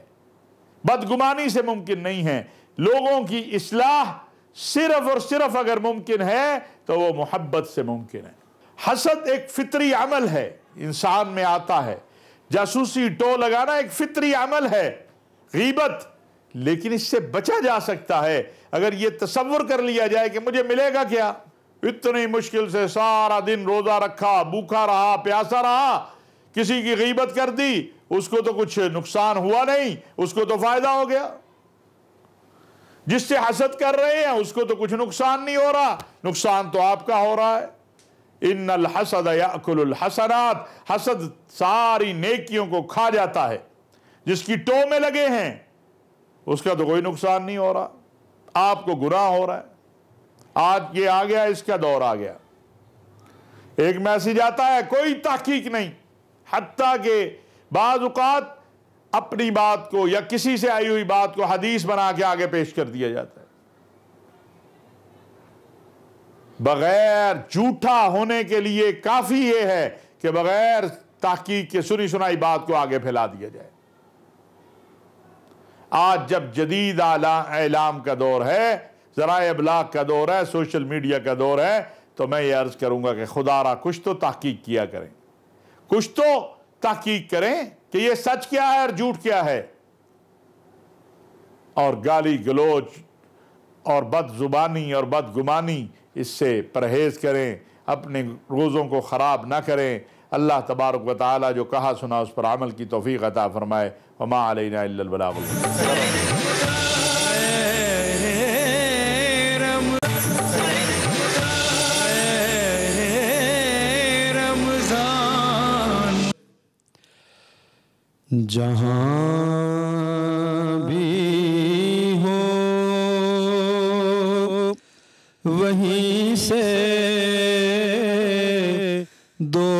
بدگمانی سے ممکن نہیں ہے۔ لوگوں کی اصلاح صرف اور صرف اگر ممکن ہے تو وہ محبت سے ممکن ہے۔ حسد ایک فطری عمل ہے، انسان میں آتا ہے۔ جاسوسی، ٹو لگانا ایک فطری عمل ہے، غیبت، لیکن اس سے بچا جا سکتا ہے اگر یہ تصور کر لیا جائے کہ مجھے ملے گا کیا۔ اتنی مشکل سے سارا دن روزہ رکھا، بھوکا رہا، پیاسا رہا، کسی کی غیبت کر دی، اس کو تو کچھ نقصان ہوا نہیں، اس کو تو فائدہ ہو گیا۔ جس سے حسد کر رہے ہیں اس کو تو کچھ نقصان نہیں ہو رہا، نقصان تو آپ کا ہو رہا ہے۔ ان الحسد یاکل الحسنات، حسد ساری نیکیوں کو کھا جاتا ہے۔ جس کی ٹو میں لگے ہیں اس کا تو کوئی نقصان نہیں ہو رہا، آپ کو گناہ ہو رہا ہے۔ آج یہ آ گیا، اس کا دور آ گیا، ایک میسج آتا ہے، کوئی تحقیق نہیں، حتیٰ کہ بعض اوقات اپنی بات کو یا کسی سے آئی ہوئی بات کو حدیث بنا کے آگے پیش کر دیا جاتا ہے، بغیر جھوٹا ہونے کے لیے کافی یہ ہے کہ بغیر تحقیق کے سنی سنائی بات کو آگے پھیلا دیا جائے۔ آج جب جدید اعلام کا دور ہے، ذرائع ابلاغ کا دور ہے، سوشل میڈیا کا دور ہے، تو میں یہ عرض کروں گا کہ خدا را کچھ تو تحقیق کیا کریں، کچھ تو تحقیق کریں کہ یہ سچ کیا ہے اور جھوٹ کیا ہے، اور گالی گلوچ اور بد زبانی اور بد گمانی اس سے پرہیز کریں، اپنے روزوں کو خراب نہ کریں۔ اللہ تبارک و تعالی جو کہا سنا اس پر عمل کی توفیق عطا فرمائے۔ وما علینا الا البلاغ المبین۔ جہاں بھی ہو وہیں سے دو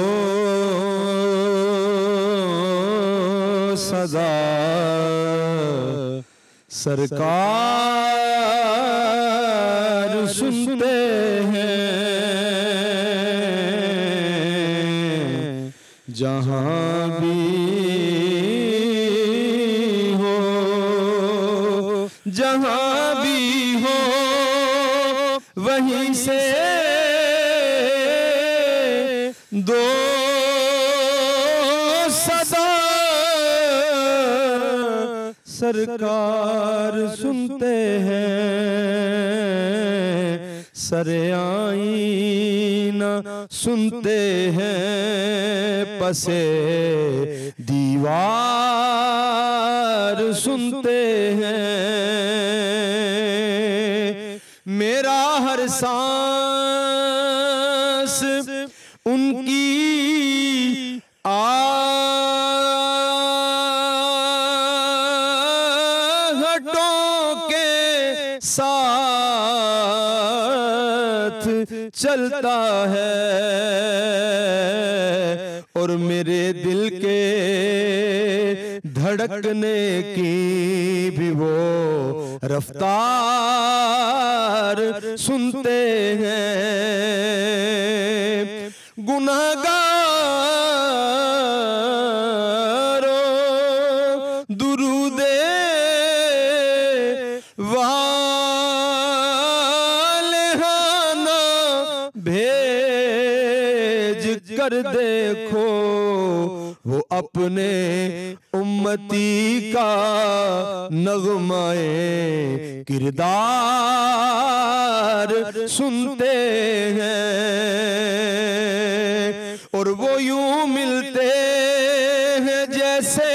صدا سرکار سنتے ہیں، جہاں بھی جہاں بھی ہو وہیں سے دو صدا سرکار سنتے ہیں، سر آئینہ سنتے ہیں، پسے دیوار سنتے ہیں، میرا ہر سانس ان کی آہٹوں کے ساتھ چلتا ہے، اور میرے دل کے دھڑکنے کی بھی وہ رفتار سنتے ہیں، گناہگاروں درود والہانہ بھیج کر دیکھو، وہ اپنے امتی کا نغمہ کردار سنتے ہیں، اور وہ یوں ملتے ہیں جیسے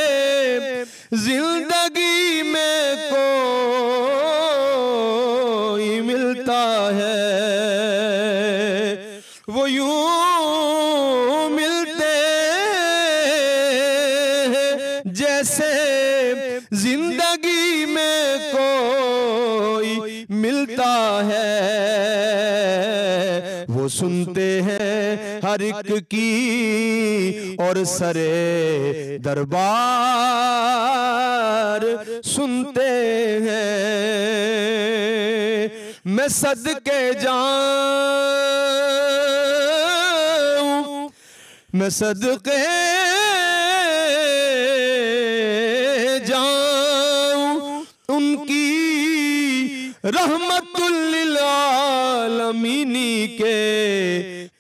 زندگی میں کوئی ملتا ہے، وہ یوں جیسے زندگی میں کوئی ملتا ہے، وہ سنتے ہیں ہر ایک کی اور سرے دربار سنتے ہیں، میں صدقے جاؤں، میں صدقے ان کی رحمت للعالمین کے،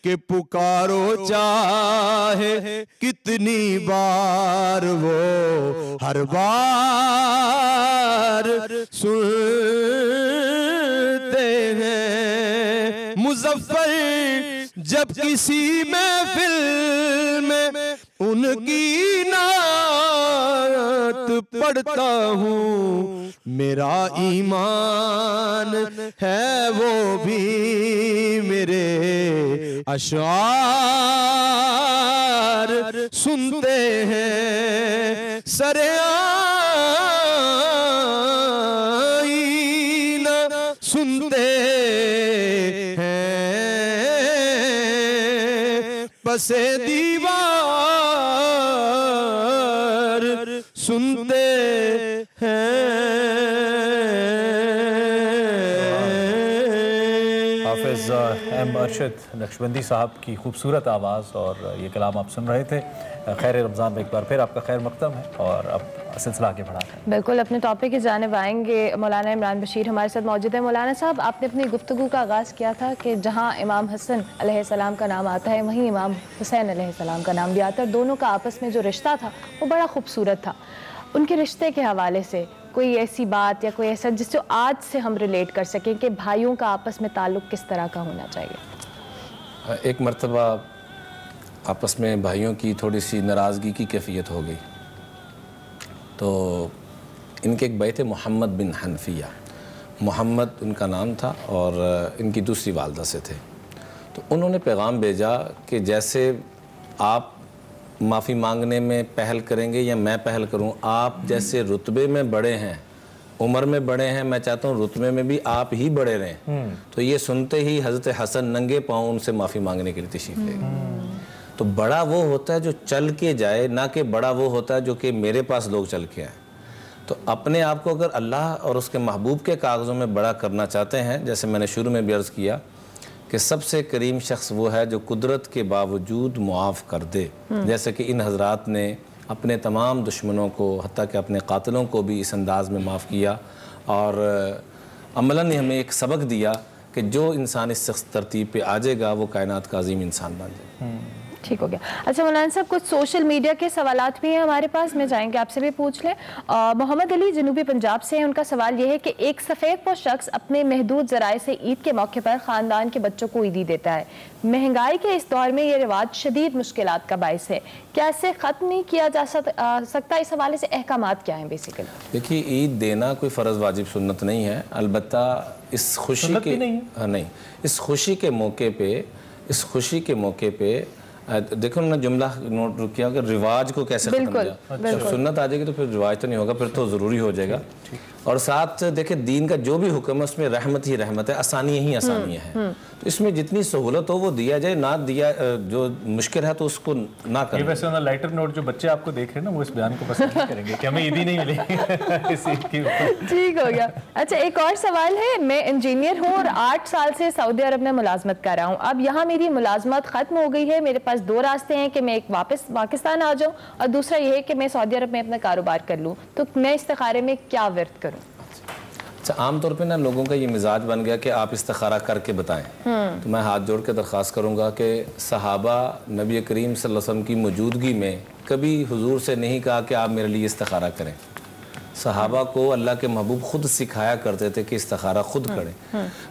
کہ پکارو چاہے کتنی بار وہ ہر بار سنتے ہیں، مظفر جب کسی محفل میں ان کی نعت پڑھتا ہوں، میرا ایمان ہے وہ بھی میرے اشعار سنتے ہیں، سر آئینہ سنتے پسے دیوار سنتے ہیں. حافظ ایم ارشد نقشبندی صاحب کی خوبصورت آواز اور یہ کلام آپ سن رہے تھے. خیر رمضان میں ایک بار پھر آپ کا خیر مقدم ہے اور اب سلسلہ آگے بڑھاتے ہیں. بالکل اپنے ٹاپک کی جانب آئیں گے. مولانا عمران بشیر ہمارے ساتھ موجود ہیں. مولانا صاحب، آپ نے اپنی گفتگو کا آغاز کیا تھا کہ جہاں امام حسن علیہ السلام کا نام آتا ہے وہیں امام حسین علیہ السلام کا نام بھی آتا ہے، اور دونوں کا آپس میں جو رشتہ تھا وہ بڑا خوبصورت تھا. ان کے رشتے کے حوالے سے کوئی ایسی بات یا کوئی ایسا جس جو آج سے ہم ریلیٹ کر سکیں کہ بھائیوں کا آپس میں تعلق کس طرح کا ہونا چاہیے؟ ایک مرتبہ آپس میں بھائیوں کی تھوڑی سی ناراضگی کی کیفیت ہو گئی، تو ان کے ایک بھائی تھے محمد بن حنفیہ. محمد ان کا نام تھا اور ان کی دوسری والدہ سے تھے. تو انہوں نے پیغام بھیجا کہ جیسے آپ معافی مانگنے میں پہل کریں گے یا میں پہل کروں، آپ جیسے رتبے میں بڑے ہیں، عمر میں بڑے ہیں، میں چاہتا ہوں رتبے میں بھی آپ ہی بڑے رہیں. تو یہ سنتے ہی حضرت حسن ننگے پاؤں ان سے معافی مانگنے کے لیے تشریف لے گئے. تو بڑا وہ ہوتا ہے جو چل کے جائے، نہ کہ بڑا وہ ہوتا ہے جو کہ میرے پاس لوگ چل کے آئیں. تو اپنے آپ کو اگر اللہ اور اس کے محبوب کے کاغذوں میں بڑا کرنا چاہتے ہیں، جیسے میں نے شروع میں بھی عرض کیا کہ سب سے کریم شخص وہ ہے جو قدرت کے باوجود معاف کر دے، جیسے کہ ان حضرات نے اپنے تمام دشمنوں کو، حتیٰ کہ اپنے قاتلوں کو بھی اس انداز میں معاف کیا، اور عملاً ہمیں ایک سبق دیا کہ جو انسان اس سخت ترتیب پہ آ جائے گا وہ کائنات کا عظیم انسان بن جائے. ٹھیک ہو گیا. اچھا مولانا صاحب، کچھ سوشل میڈیا کے سوالات بھی ہیں ہمارے پاس، میں چاہیں گے آپ سے بھی پوچھ لیں. محمد علی جنوبی پنجاب سے ہیں. ان کا سوال یہ ہے کہ ایک سفید پوش شخص اپنے محدود ذرائع سے عید کے موقع پر خاندان کے بچوں کو عیدی دیتا ہے. مہنگائی کے اس دور میں یہ رواج شدید مشکلات کا باعث ہے، کیا اسے ختم نہیں کیا جا سکتا؟ اس حوالے سے احکامات کیا ہیں بیسیکلی؟ دیکھیے، عید دینا کوئی فرض واجب سنت نہیں ہے، البتہ اس خوشی کے موقع پہ دیکھو نا، جملہ نوٹ کیا کہ رواج کو کیسے ختم کیا. جب سنت آ جائے گی تو پھر رواج تو نہیں ہوگا، پھر تو ضروری ہو جائے گا. اور ساتھ دیکھیں دین کا جو بھی حکم ہے اس میں رحمت ہی رحمت ہے، آسانی ہی آسانی ہے. تو اس میں جتنی سہولت ہو وہ دیا جائے، نہ دیا جو مشکل ہے تو اس کو نہ کریں. یہ ویسے لائٹر نوٹ جو بچے آپ کو دیکھ رہے ہیں نا وہ اس بیان کو پسند نہیں کریں گے کہ ہمیں عیدی نہیں ملے گی اس عید کی. ٹھیک ہو گیا. اچھا، ایک اور سوال ہے. میں انجینئر ہوں اور 8 سال سے سعودی عرب میں ملازمت کر رہا ہوں. اب یہاں میری ملازمت ختم ہو گئی ہے. میرے پاس 2 راستے ہیں کہ میں ایک واپس پاکستان آ جاؤں، اور دوسرا یہ ہے کہ میں سعودی عرب میں اپنا کاروبار کر لوں. تو میں استخارے میں کیا ورد کروں؟ عام طور پہ نا لوگوں کا یہ مزاج بن گیا کہ آپ استخارہ کر کے بتائیں. تو میں ہاتھ جوڑ کے درخواست کروں گا کہ صحابہ نبی کریم صلی اللہ علیہ وسلم کی موجودگی میں کبھی حضور سے نہیں کہا کہ آپ میرے لیے استخارہ کریں. صحابہ کو اللہ کے محبوب خود سکھایا کرتے تھے کہ استخارہ خود کریں.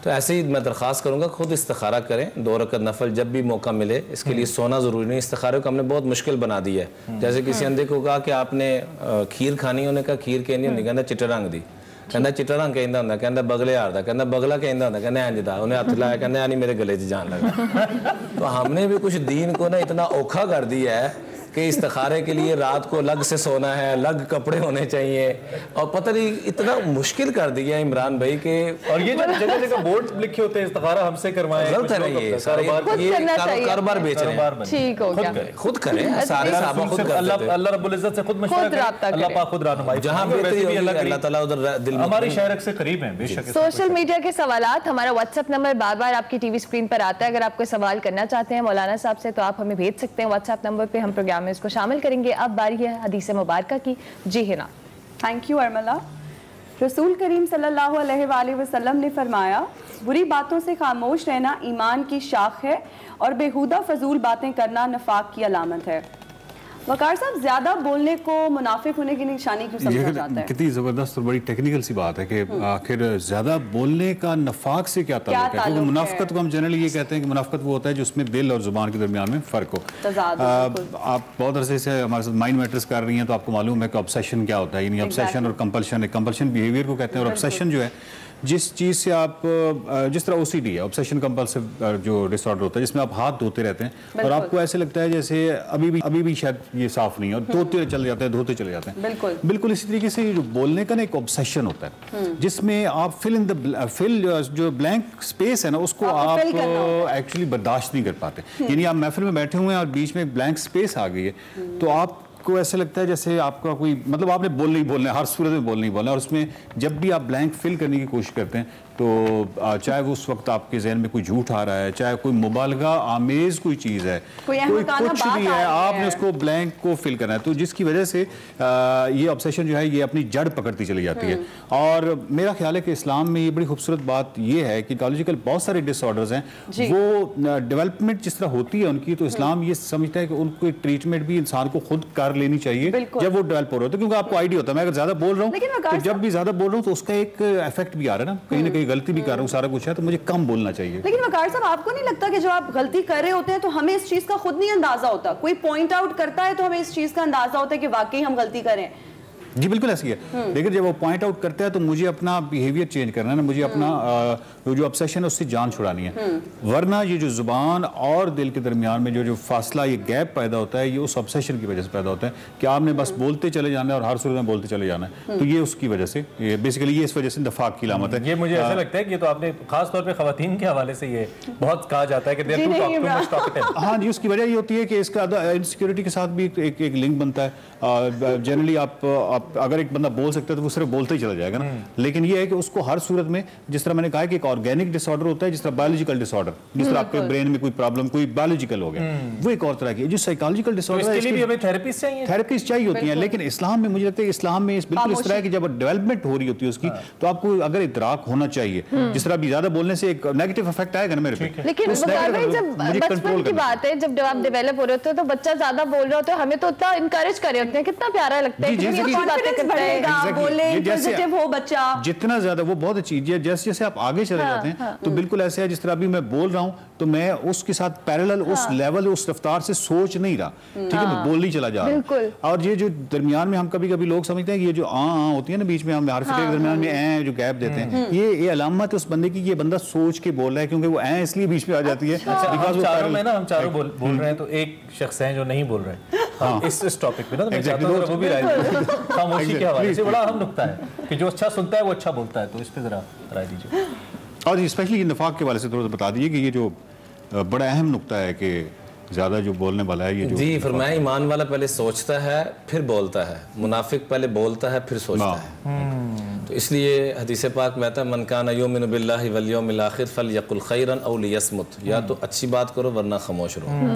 تو ایسے ہی میں درخواست کروں گا خود استخارہ کریں. 2 رکعت نفل جب بھی موقع ملے. اس کے لیے سونا ضروری نہیں. استخارے کو ہم نے بہت مشکل بنا دی ہے. جیسے کسی اندھے کو کہا کہ آپ نے کھیر کھانی، انہوں نے کہا کھیر کہنی نہیں، کہنا چٹا رنگ دی، کہنا چٹا رنگ کہندا ہوندا، کہندا بگلے یار دا، کہندا بگلا کہندا ہوندا، کہنا انج دا، انہیں ہاتھ لایا کہنا یعنی میرے گلے 'چ جان لگا. تو ہم نے بھی کچھ دین کو نا اتنا اوکھا کر دیا ہے کہ استخارے کے لیے رات کو الگ سے سونا ہے، الگ کپڑے ہونے چاہیے، اور پتہ نہیں اتنا مشکل کر دیا عمران بھائی کہ. اور یہ جو جگہ جگہ بورڈ لکھے ہوتے ہیں استخارہ ہم سے کروائیں، غلط ہے نا یہ کاروبار بیچ رہے ہیں. ٹھیک ہو گیا. خود کریں، سارے صحابہ خود کرتے تھے. اللہ رب العزت سے خود مشورہ کریں، اللہ پاک خود رہنمائی. جہاں بہتری ہوگی اللہ تعالیٰ ادھر دل میں ہماری شہرک سے قریب ہیں بے شک. سوشل میڈیا کے سوالات، ہمارا واٹس ایپ نمبر بار بار آپ کی ٹی وی اسکرین پر آتا ہے. اگر آپ کوئی سوال کرنا چاہتے ہیں مولانا صاحب سے تو آپ ہمیں بھیج سکتے ہیں واٹس ایپ نمبر پہ، ہم پروگرام میں اس کو شامل کریں گے. اب باری ہے حدیث مبارکہ کی. جی ہنا. Thank you Urmila. رسول کریم صلی اللہ علیہ وآلہ وسلم نے فرمایا، بری باتوں سے خاموش رہنا ایمان کی شاخ ہے اور بیہودہ فضول باتیں کرنا نفاق کی علامت ہے. وقار صاحب، زیادہ بولنے کو منافق ہونے کی نشانی کیوں سمجھا جاتا ہے؟ کتنی زبردست اور بڑی ٹیکنیکل سی بات ہے کہ آخر زیادہ بولنے کا نفاق سے کیا تعلق ہے؟ کیونکہ منافقت کو ہم جنرلی یہ کہتے ہیں کہ منافقت وہ ہوتا ہے جو اس میں دل اور زبان کے درمیان میں فرق ہو. آپ بہت عرصے سے ہمارے ساتھ مائنڈ میٹرز کر رہی ہیں تو آپ کو معلوم ہے کہ obsession کیا ہوتا ہے. یعنی obsession اور compulsion، compulsion بیہیویئر کو کہتے ہیں، اور obsession جو ہے جس چیز سے آپ جس طرح OCD ہے obsession compulsive جو ڈس آرڈر ہوتا ہے جس میں آپ ہاتھ دھوتے رہتے ہیں اور آپ کو ایسے لگتا ہے جیسے ابھی بھی شاید یہ صاف نہیں ہے اور دھوتے چلے جاتے ہیں بالکل اسی طریقے سے جو بولنے کا نا ایک obsession ہوتا ہے جس میں آپ فل جو بلینک اسپیس ہے نا اس کو آپ ایکچولی برداشت نہیں کر پاتے. یعنی آپ محفل میں بیٹھے ہوئے ہیں اور بیچ میں بلینک اسپیس آ گئی ہے تو آپ کو ایسا لگتا ہے جیسے آپ کا کوئی مطلب آپ نے بولنا ہے ہر صورت میں بولنا ہے اور اس میں جب بھی آپ بلینک فل کرنے کی کوشش کرتے ہیں تو چاہے وہ اس وقت آپ کے ذہن میں کوئی جھوٹ آ رہا ہے چاہے کوئی مبالغہ آمیز کوئی چیز ہے کوئی کچھ بھی ہے آپ نے اس کو بلینک کو فل کرنا ہے تو جس کی وجہ سے یہ obsession جو ہے یہ اپنی جڑ پکڑتی چلی جاتی ہے. اور میرا خیال ہے کہ اسلام میں یہ بڑی خوبصورت بات یہ ہے کہ کالوجیکل بہت سارے ڈس آرڈرز ہیں وہ ڈیولپمنٹ جس طرح ہوتی ہے ان کی تو اسلام یہ سمجھتا ہے کہ ان کو ٹریٹمنٹ بھی انسان کو خود کر لینی چاہیے جب وہ ڈیولپ ہو رہا ہوتا ہے کیونکہ آپ کو آئیڈیا ہوتا ہے میں اگر زیادہ بول رہا ہوں تو جب بھی زیادہ بول رہا ہوں تو اس کا ایک افیکٹ بھی آ رہا ہے نا کہیں نہ کہیں غلطی بھی کر رہا ہوں سارا کچھ ہے تو مجھے کم بولنا چاہیے. لیکن وقار صاحب آپ کو نہیں لگتا کہ جب آپ غلطی کر رہے ہوتے ہیں تو ہمیں اس چیز کا خود نہیں اندازہ ہوتا کوئی پوائنٹ آؤٹ کرتا ہے تو ہمیں اس چیز کا اندازہ ہوتا ہے کہ واقعی ہم غلطی کریں. جی بالکل ایسی ہے لیکن جب وہ پوائنٹ آؤٹ کرتا ہے تو مجھے اپنا بیہیویئر چینج کرنا ہے نا مجھے اپنا جو obsession ہے اس سے جان چھڑانی ہے ورنہ یہ جو زبان اور دل کے درمیان میں جو فاصلہ یہ گیپ پیدا ہوتا ہے یہ اس obsession کی وجہ سے پیدا ہوتا ہے کہ آپ نے بس بولتے چلے جانا ہے اور ہر صورت میں بولتے چلے جانا ہے تو یہ اس کی وجہ سے بیسیکلی یہ اس وجہ سے نفاق کی علامت ہے. یہ مجھے ایسا لگتا ہے کہ تو آپ نے خاص طور پہ خواتین کے حوالے سے یہ بہت کہا جاتا ہے کہ ہاں جی اس کی وجہ یہ ہوتی ہے کہ اس کا انسیکیورٹی کے ساتھ بھی ایک لنک بنتا ہے. جنرلی آپ اگر ایک بندہ بول سکتا ہے تو وہ صرف بولتا ہی چلا جائے گا نا لیکن یہ ہے کہ اس کو ہر صورت میں جس طرح میں نے کہا کہ ایک آرگینک ڈس آرڈر ہوتا ہے جس طرح بایولوجیکل ڈس آرڈر جس طرح آپ کے برین میں کوئی پرابلم کوئی بایولوجیکل ہو گیا وہ ایک اور طرح کی جو سائیکالوجیکل ڈس آرڈر ہے اس کے لیے بھی ہمیں تھیراپسٹ چاہیے ہوتی ہیں لیکن اسلام میں مجھے لگتا ہے اسلام میں بالکل اس طرح ہے کہ جب ڈیولپمنٹ ہو رہی ہوتی ہے اس کی تو آپ کو اگر ادراک ہونا چاہیے جس طرح بھی زیادہ بولنے سے ایک نیگیٹو افیکٹ آئے گا نا میرے پہ لیکن جب بچپن کی بات ہے جب آپ ڈیولپ ہو رہے ہوتے ہیں تو بچہ زیادہ بول رہا ہوتا ہے ہمیں تو اتنا انکریج کر رہے ہوتے ہیں کتنا پیارا لگتا ہے جتنا زیادہ وہ بہت اچھی جیسے جیسے آپ آگے چلے جاتے ہیں تو بالکل ایسے ہے جس طرح ابھی میں بول رہا ہوں تو میں اس کے ساتھ پیرالل اس لیول اس رفتار سے سوچ نہیں رہا ٹھیک ہے میں بول نہیں چلا جا رہا اور یہ جو درمیان میں ہم کبھی کبھی لوگ سمجھتے ہیں کہ یہ جو ہوتی ہے نا بیچ میں ہم حرف کے درمیان میں جو گیپ دیتے ہیں یہ علامت ہے اس بندے کی یہ بندہ سوچ کے بول رہا ہے کیونکہ وہ اس لیے بیچ میں آ جاتی ہے. ہم چاروں بول رہے ہیں تو ایک شخص ہیں جو نہیں بول رہے اس ٹاپک پہ نا میں چاہتا ہوں وہ بھی رائے خاموشی کے حوالے سے بڑا اہم نقطہ ہے کہ جو اچھا سنتا ہے وہ اچھا بولتا ہے تو اس پہ ذرا رائے دیجیے. اور اسپیشلی یہ نفاق کے حوالے سے تھوڑا بتا دیجیے کہ یہ جو بڑا اہم نقطہ ہے کہ زیادہ جو بولنے والا ہے یہ جو جی فرمایا ایمان والا پہلے سوچتا ہے پھر بولتا ہے منافق پہلے بولتا ہے پھر سوچتا ہے تو اس لیے حدیث پاک میں آتا ہے من کان یؤمن باللہ والیوم الاخر فلیقل خیرا او لیصمت یا تو اچھی بات کرو ورنہ خاموش رہو.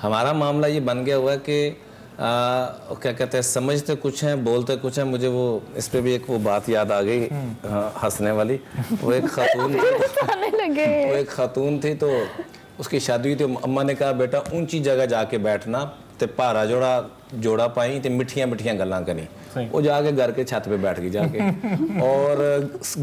ہمارا معاملہ یہ بن گیا ہوا ہے کہ کیا کہتے ہیں سمجھتے کچھ ہیں بولتے کچھ ہیں. مجھے وہ اس پہ بھی ایک وہ بات یاد آ گئی ہنسنے والی. وہ ایک خاتون تھی تو اس کی شادی ہوئی تھی. اماں نے کہا بیٹا اونچی جگہ جا کے بیٹھنا تے پارا جوڑا پائیں تے مٹھیاں گلاں کریں. وہ جا کے گھر کے چھت پہ بیٹھ گئی جا کے اور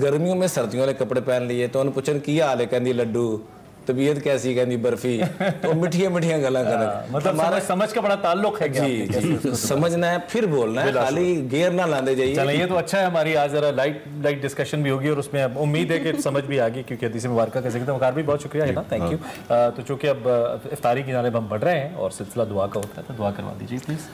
گرمیوں میں سردیوں والے کپڑے پہن لیے تو انہوں پوچھن کی حال ہے کہندی لڈو طبیعت کیسی کہندی برفی تو مٹھیاں گلاں کریں. مطلب سمجھ کا بڑا تعلق ہے. جی سمجھنا ہے پھر بولنا ہے خالی گیئر نہ لاندے جائیے. چلیں یہ تو اچھا ہے ہماری آج ذرا لائٹ ڈسکشن بھی ہوگی اور اس میں امید ہے کہ سمجھ بھی آگی کیونکہ حدیث مبارکہ کا ذکر. وقار بھی بہت شکریہ ہے نا تھینک یو. تو چونکہ اب افطاری کی جانب ہم بڑھ رہے ہیں اور سلسلہ دعا کا ہوتا ہے تو دعا کروا دیجیے پلیز.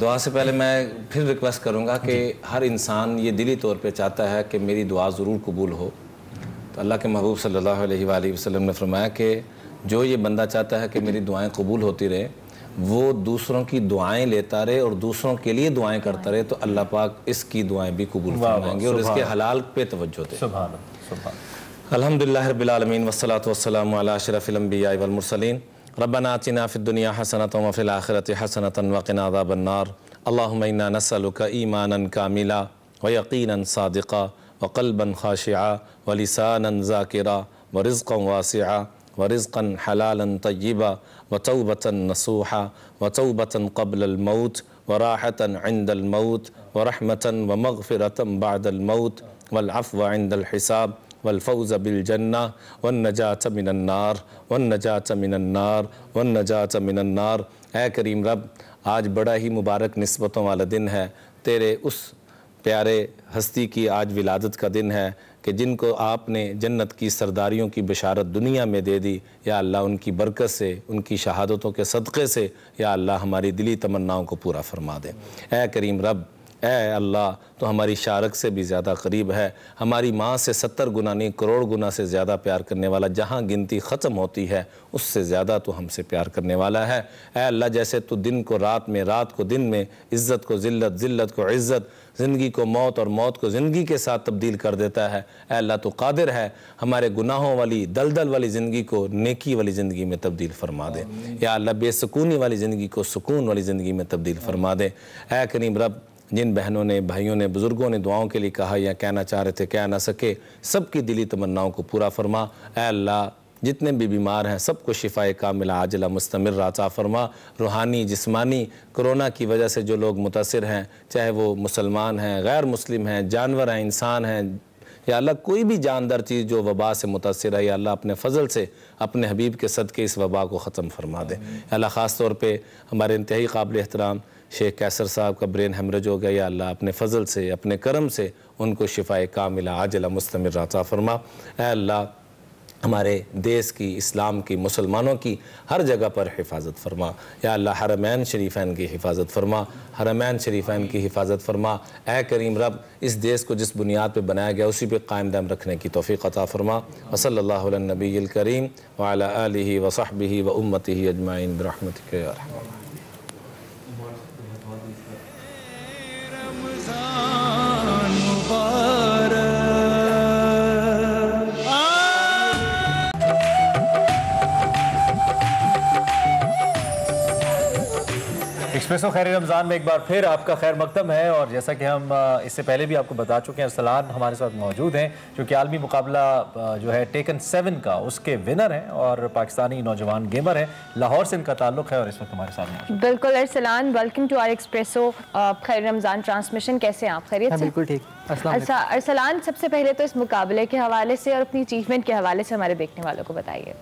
دعا سے پہلے میں پھر ریکویسٹ کروں گا کہ ہر انسان یہ دلی طور پہ چاہتا ہے کہ میری دعا ضرور قبول ہو. تو اللہ کے محبوب صلی اللہ علیہ وآلہ وسلم نے فرمایا کہ جو یہ بندہ چاہتا ہے کہ میری دعائیں قبول ہوتی رہے وہ دوسروں کی دعائیں لیتا رہے اور دوسروں کے لیے دعائیں کرتا رہے تو اللہ پاک اس کی دعائیں بھی قبول فرمائیں گے اور اس کے حلال پہ توجہ دے. الحمدللہ رب العالمین والصلاة والسلام علی اشرف الانبیاء والمرسلین. ربنا آتنا فی الدنیا حسنۃ وفی الآخرۃ حسنۃ وقنا عذاب النار. اللہم انا نسألک ایمانا کاملا ویقینا صادقا وقلبا خاشعا ولسانا ذاکرا ورزقا واسعا ورزقا حلالا طیبا وتوبة نصوحا وتوبة قبل الموت وراحة عند الموت ورحمة ومغفرة بعد الموت والعفو عند الحساب والفوز بالجنة والنجاة من النار والنجاة من النار والنجاة من النار. اے کریم رب آج بڑا ہی مبارک نسبتوں والا دن ہے. تیرے اس پیارے ہستی کی آج ولادت کا دن ہے کہ جن کو آپ نے جنت کی سرداریوں کی بشارت دنیا میں دے دی، یا اللہ ان کی برکت سے، ان کی شہادتوں کے صدقے سے یا اللہ ہماری دلی تمناؤں کو پورا فرما دے۔ اے کریم رب، اے اللہ تو ہماری شارک سے بھی زیادہ قریب ہے، ہماری ماں سے 70 گنا نہیں کروڑ گنا سے زیادہ پیار کرنے والا، جہاں گنتی ختم ہوتی ہے اس سے زیادہ تو ہم سے پیار کرنے والا ہے۔ اے اللہ جیسے تو دن کو رات میں، رات کو دن میں، عزت کو ذلت، ذلت کو عزت، زندگی کو موت اور موت کو زندگی کے ساتھ تبدیل کر دیتا ہے، اے اللہ تو قادر ہے ہمارے گناہوں والی دلدل والی زندگی کو نیکی والی زندگی میں تبدیل فرما دے، یا اللہ بے سکونی والی زندگی کو سکون والی زندگی میں تبدیل فرما دے۔ اے کریم رب، جن بہنوں نے، بھائیوں نے، بزرگوں نے دعاؤں کے لیے کہا یا کہنا چاہ رہے تھے کہہ نہ سکے، سب کی دلی تمناؤں کو پورا فرما۔ اے اللہ جتنے بھی بیمار ہیں سب کو شفائے کاملہ عاجلہ مستمر عطا فرما۔ روحانی جسمانی کرونا کی وجہ سے جو لوگ متاثر ہیں، چاہے وہ مسلمان ہیں، غیر مسلم ہیں، جانور ہیں، انسان ہیں، یا اللہ کوئی بھی جاندار چیز جو وبا سے متاثر ہے، یا اللہ اپنے فضل سے اپنے حبیب کے صدقے اس وبا کو ختم فرما دے۔ یا اللہ خاص طور پہ ہمارے انتہائی قابل احترام شیخ کیسر صاحب کا برین ہیمریج ہو گیا، یا اللہ اپنے فضل سے، اپنے کرم سے ان کو شفائے کاملہ عاجلہ مستمر عطا فرما۔ اے اللہ ہمارے دیس کی، اسلام کی، مسلمانوں کی ہر جگہ پر حفاظت فرما۔ یا اللہ حرمین شریفین کی حفاظت فرما، حرمین شریفین کی حفاظت فرما۔ اے کریم رب اس دیس کو جس بنیاد پہ بنایا گیا اسی پہ قائم دائم رکھنے کی توفیق عطا فرما۔ وصلی اللہ علی النبی الکریم وعلی آلہ وصحبہ وامتہ اجمعین برحمتک یا ارحم الراحمین۔ ایکسپریسو خیر رمضان میں ایک بار پھر آپ کا خیر مقدم ہے، اور جیسا کہ ہم اس سے پہلے بھی آپ کو بتا چکے ہیں، ارسلان ہمارے ساتھ موجود ہیں جو کہ عالمی مقابلہ جو ہے ٹیکن 7 کا اس کے ونر ہیں اور پاکستانی نوجوان گیمر ہیں، لاہور سے ان کا تعلق ہے اور اس وقت ہمارے ساتھ موجود ہیں۔ بالکل Arsalan, welcome to R expresso خیر رمضان ٹرانسمیشن، کیسے ہیں آپ؟ خیریت سے؟ بالکل ٹھیک۔ اچھا ارسلان، سب سے پہلے تو اس مقابلے کے حوالے سے اور اپنی اچیومنٹ کے حوالے سے ہمارے دیکھنے والوں کو بتائیے۔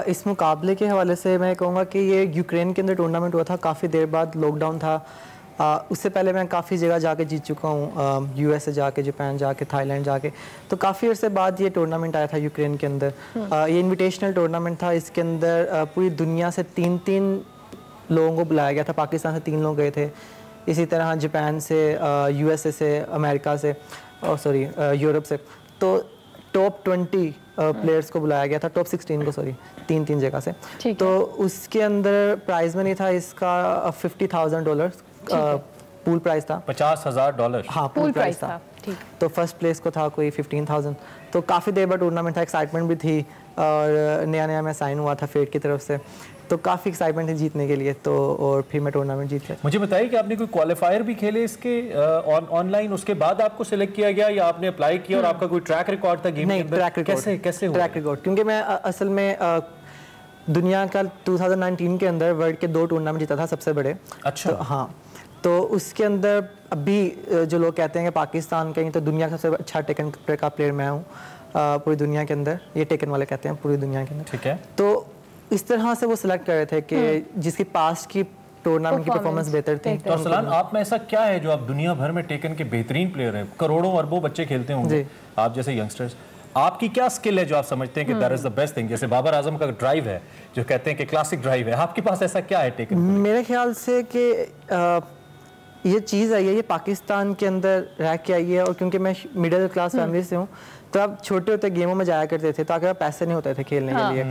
اس مقابلے کے حوالے سے میں کہوں گا کہ یہ یوکرین کے اندر ٹورنامنٹ ہوا تھا، کافی دیر بعد لاک ڈاؤن تھا۔ اس سے پہلے میں کافی جگہ جا کے جیت چکا ہوں، یو ایس اے جا کے، جاپان جا کے، تھائی لینڈ جا کے، تو کافی عرصے بعد یہ ٹورنامنٹ آیا تھا یوکرین کے اندر۔ یہ انویٹیشنل ٹورنامنٹ تھا، اس کے اندر پوری دنیا سے 3 لوگوں کو بلایا گیا تھا، پاکستان سے 3 لوگ گئے تھے، اسی طرح جاپان سے، یو ایس اے سے، امریکہ سے، یورپ سے، تو ٹاپ 20 پلیئرس کو بلایا گیا تھا، ٹاپ 16 کو، 3 جگہ سے۔ تو اس کے اندر پرائز منی تھا اس کا $50,000 پول پرائز تھا، $50,000 ہاں پول پرائز تھا۔ تو فرسٹ پلیس کو تھا کوئی 15,000۔ تو کافی دیر بعد ٹورنامنٹ تھا، ایکسائٹمنٹ بھی تھی، اور نیا میں سائن ہوا تھا فیٹ کی طرف سے، تو کافی ایکسائٹمنٹ تھی جیتنے کے لیے، تو اور پھر میں ٹورنامنٹ جیت گیا۔ مجھے بتائیے کہ آپ نے کوئی کوالیفائر بھی کھیلے اس کے آن لائن، اس کے بعد آپ کو سلیکٹ کیا گیا یا آپ نے اپلائی کیا اور آپ کا کوئی ٹریک ریکارڈ تھا گیم کے اندر؟ نہیں، کیسے ہوا؟ ٹریک ریکارڈ، کیونکہ میں اصل میں دنیا کا 2019 کے اندر ورلڈ کے 2 ٹورنامنٹ جیتا تھا سب سے بڑے۔ اچھا، ہاں، تو اس کے اندر ابھی جو لوگ کہتے ہیں کہ پاکستان کا تو دنیا کا سب سے اچھا ٹیکن کا پلیئر میں ہوں پوری دنیا کے اندر، یہ ٹیکن والے کہتے ہیں پوری دنیا کے اندر۔ ٹھیک ہے، تو اس طرح سے وہ سلیکٹ کر رہے تھے کہ جس کی پاسٹ کی ٹورنامنٹ کی پرفارمنس بہتر تھی۔ تو ارسلان آپ میں ایسا کیا ہے جو آپ دنیا بھر میں ٹیکن کے بہترین پلیئر ہیں، کروڑوں اربوں بچے کھیلتے ہوں گے آپ جیسے ینگسٹرز، آپ کی کیا سکل ہے جو آپ سمجھتے ہیں کہ that is the best thing? جیسے بابر اعظم کا ڈرائیو ہے جو کہتے ہیں کہ کلاسک ڈرائیو ہے، آپ کے پاس ایسا کیا ہے ٹیکن؟ میرے خیال سے کہ یہ چیز آئی ہے، یہ پاکستان کے اندر رہ کے آئی ہے، اور کیونکہ میں مڈل کلاس فیملی سے ہوں، تو اب چھوٹے ہوتے گیموں میں جایا کرتے تھے تو آپ کے پاس پیسے نہیں ہوتے تھے کھیلنے کے لیے،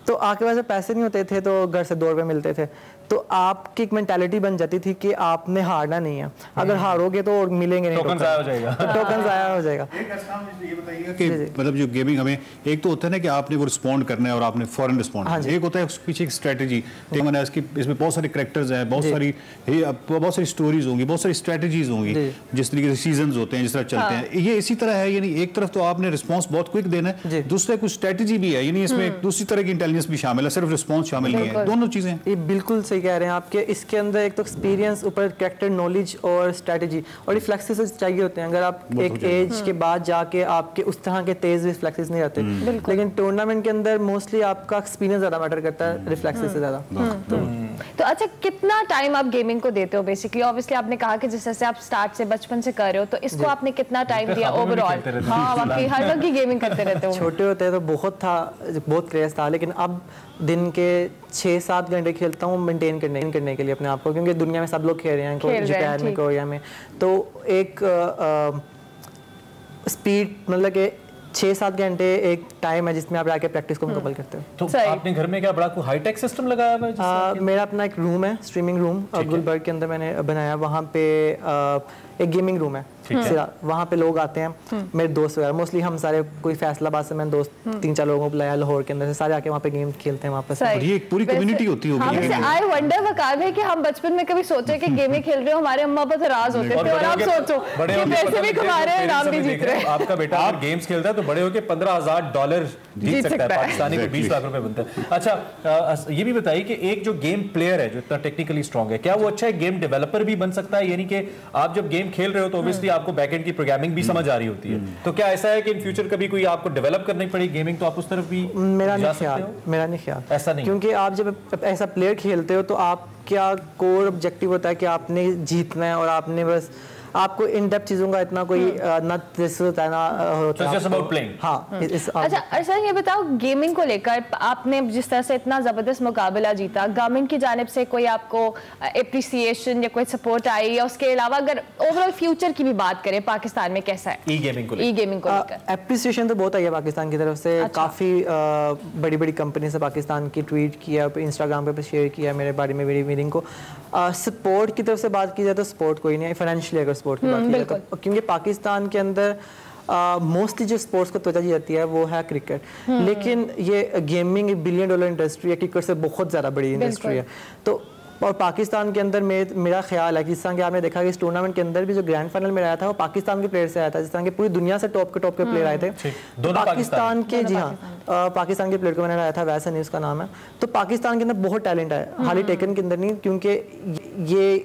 تو آپ کے پاس جب پیسے نہیں ہوتے تھے تو گھر سے $2 ملتے تھے، تو آپ کی ایک مینٹیلٹی بن جاتی تھی کہ آپ نے ہارنا نہیں ہے، اگر ہارو گے تو ملیں گے نہیں، ٹوکن ضائع ہو جائے گا۔ یہ بتائیے کہ مطلب جو گیمنگ ہمیں ایک تو ہوتا ہے نا کہ آپ نے وہ رسپونڈ کرنا ہے اور آپ نے فوراً رسپونڈ کرنا ہے، ایک ہوتا ہے اس کے پیچھے ایک اسٹریٹجی، اس میں بہت سارے کریکٹرز ہیں، بہت ساری اسٹوریز ہوں گی، بہت ساری اسٹریٹجیز ہوں گی، جس طریقے سے سیزنز ہوتے ہیں، جس طرح چلتے ہیں، یہ اسی طرح ہے، یعنی ایک طرف تو آپ نے رسپانس بہت کوئک دینا ہے، دوسرے کچھ اسٹریٹجی بھی ہے، یعنی اس میں دوسری طرح کی انٹیلیجنس بھی شامل ہے، صرف رسپانس شامل نہیں ہے، دونوں چیزیں۔ یہ بالکل صحیح کہہ رہے ہیں آپ، کہ اس کے اندر ایک تو ایکسپیرینس، اوپر کریکٹر نالج اور اسٹریٹجی اور ریفلیکسز چاہیے ہوتے ہیں، اگر آپ ایک ایج کے بعد جا کے آپ کے اس طرح کے تیز ریفلیکسز نہیں آتے، لیکن ٹورنامنٹ کے اندر موسٹلی آپ کا ایکسپیرینس زیادہ میٹر کرتا ہے ریفلیکسز سے زیادہ۔ تو اچھا کتنا ٹائم آپ گیمنگ کو دیتے ہو بیسکلی؟ obviously آپ نے کہا کہ جس طرح سے آپ سٹارٹ سے بچپن سے کر رہے ہو تو اس کو آپ نے کتنا ٹائم دیا اوور آل؟ ہاں واقعی ہر وقت کی گیمنگ کرتے رہتے ہو. چھوٹے ہوتے تو بہت تھا، بہت کریز تھا، لیکن اب دن کے 6-7 گھنٹے کھیلتا ہوں مینٹین کرنے کے لیے اپنے آپ کو، کیونکہ دنیا میں سب لوگ کھیل رہے ہیں جپان میں کوریا میں، تو ایک اسپیڈ مطلب کہ 6-7 گھنٹے ایک ٹائم ہے جس میں آپ جا کے پریکٹس کو مکمل کرتے ہو. تو آپ نے گھر میں کیا بڑا کوئی ہائی ٹیک سسٹم لگایا ہوا ہے؟ میرا اپنا ایک روم ہے، اسٹریمنگ روم گلبرگ کے اندر میں نے بنایا. وہاں پہ ایک گیمنگ روم ہے، وہاں پہ لوگ آتے ہیں میرے دوست وغیرہ، موسٹلی ہم سارے کوئی فیصل آباد سے میں نے دوست 3-4 لوگوں کو بلایا لاہور کے اندر سے، سارے آ کے وہاں پہ گیم کھیلتے ہیں وہاں پہ. یہ ایک پوری کمیونٹی ہوتی ہوگی. آئی ونڈر وقار ہے کہ ہم بچپن میں کبھی سوچے کہ گیمیں کھیل رہے ہو ہمارے اماں ابا راز ہوتے تھے، اور آپ سوچو کہ پیسے بھی کما رہے ہیں نام بھی جیت رہے ہیں. آپ کا بیٹا اگر گیمز کھیلتا ہے تو بڑے ہو کے $15,000 جیت سکتا ہے، پاکستانی کو 20 لاکھ روپے بنتا ہے. اچھا یہ بھی بتائیے کہ ایک جو گیم پلیئر ہے جو اتنا ٹیکنیکلی اسٹرانگ ہے، کیا وہ اچھا ایک گیم ڈیولپر بھی بن سکتا ہے؟ یعنی کہ آپ جب گیم کھیل رہے ہو تو اوبویسلی آپ کو بیک اینڈ کی پروگرامنگ بھی سمجھ آ رہی ہوتی ہے، تو کیا ایسا ہے کہ ان فیوچر کبھی کوئی آپ کو ڈیولپ کرنی پڑی گیمنگ تو آپ اس طرف بھی جا سکتے ہو؟ میرا نہیں خیال ایسا نہیں، کیونکہ آپ جب ایسا پلیئر کھیلتے ہو تو آپ کیا کور آبجیکٹیو ہوتا ہے کہ آپ نے جیتنا ہے، اور آپ نے بس آپ کو ان ڈیپتھ چیزوں کا اتنا کوئی نہ ہوتا ہے نہ ہوتا ہے. ہاں. اچھا ارسلان یہ بتاؤ گیمنگ کو لے کر آپ نے جس طرح سے اتنا زبردست مقابلہ جیتا، گورنمنٹ کی جانب سے کوئی آپ کو اپریسیشن یا کوئی سپورٹ آئی، یا اس کے علاوہ اگر اوور آل فیوچر کی بھی بات کریں پاکستان میں کیسا ہے ای گیمنگ کو لے کر؟ اپریسیشن تو بہت آئی ہے پاکستان کی طرف سے، کافی بڑی بڑی کمپنی سے پاکستان کی ٹویٹ کیا، انسٹاگرام پہ شیئر کیا میرے بارے میں میری میٹنگ کو. سپورٹ کی طرف سے بات کی جائے تو سپورٹ کوئی نہیں ہے فائنینشلی، اگر سپورٹ کی بات کی جائے تو، کیونکہ پاکستان کے اندر موسٹلی جو اسپورٹس کو توجہ دی جاتی ہے وہ ہے کرکٹ، لیکن یہ گیمنگ $1 بلین انڈسٹری ہے، کرکٹ سے بہت زیادہ بڑی انڈسٹری ہے. تو اور پاکستان کے اندر میرا خیال ہے کہ جس طرح کہ آپ نے دیکھا کہ اس ٹورنامنٹ کے اندر بھی جو گرینڈ فائنل میں آیا تھا وہ پاکستان کے پلیئر سے آیا تھا، جس طرح کہ پوری دنیا سے ٹاپ کے پلیئر آئے تھے پاکستان کے. جی ہاں، پاکستان کے پلیئر کو میں نے لایا تھا، ویسا نہیں اس کا نام ہے. تو پاکستان کے اندر بہت ٹیلنٹ ہے، حالی ٹیکن کے اندر نہیں، کیونکہ یہ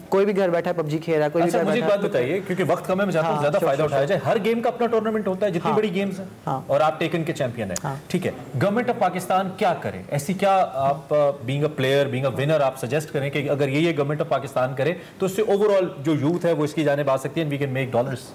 کوئی بھی گھر بیٹھا ہے PUBG کھیل رہا ہے، کوئی بھی. مجھے ایک بات بتائیے کیونکہ وقت کم ہے، میں چاہتا ہوں زیادہ فائدہ اٹھایا جائے. ہر گیم کا اپنا ٹورنامنٹ ہوتا ہے جتنی بڑی گیمز ہیں، اور آپ ٹیکن کے چیمپئن ہیں، ٹھیک ہے. گورنمنٹ آف پاکستان کیا کرے ایسی، کیا آپ being a player being a winner آپ سجیسٹ کریں کہ اگر یہ گورنمنٹ آف پاکستان کرے تو اس سے اوور آل جو یوتھ ہے وہ اس کی جانب آ سکتی ہے and we can make dollars?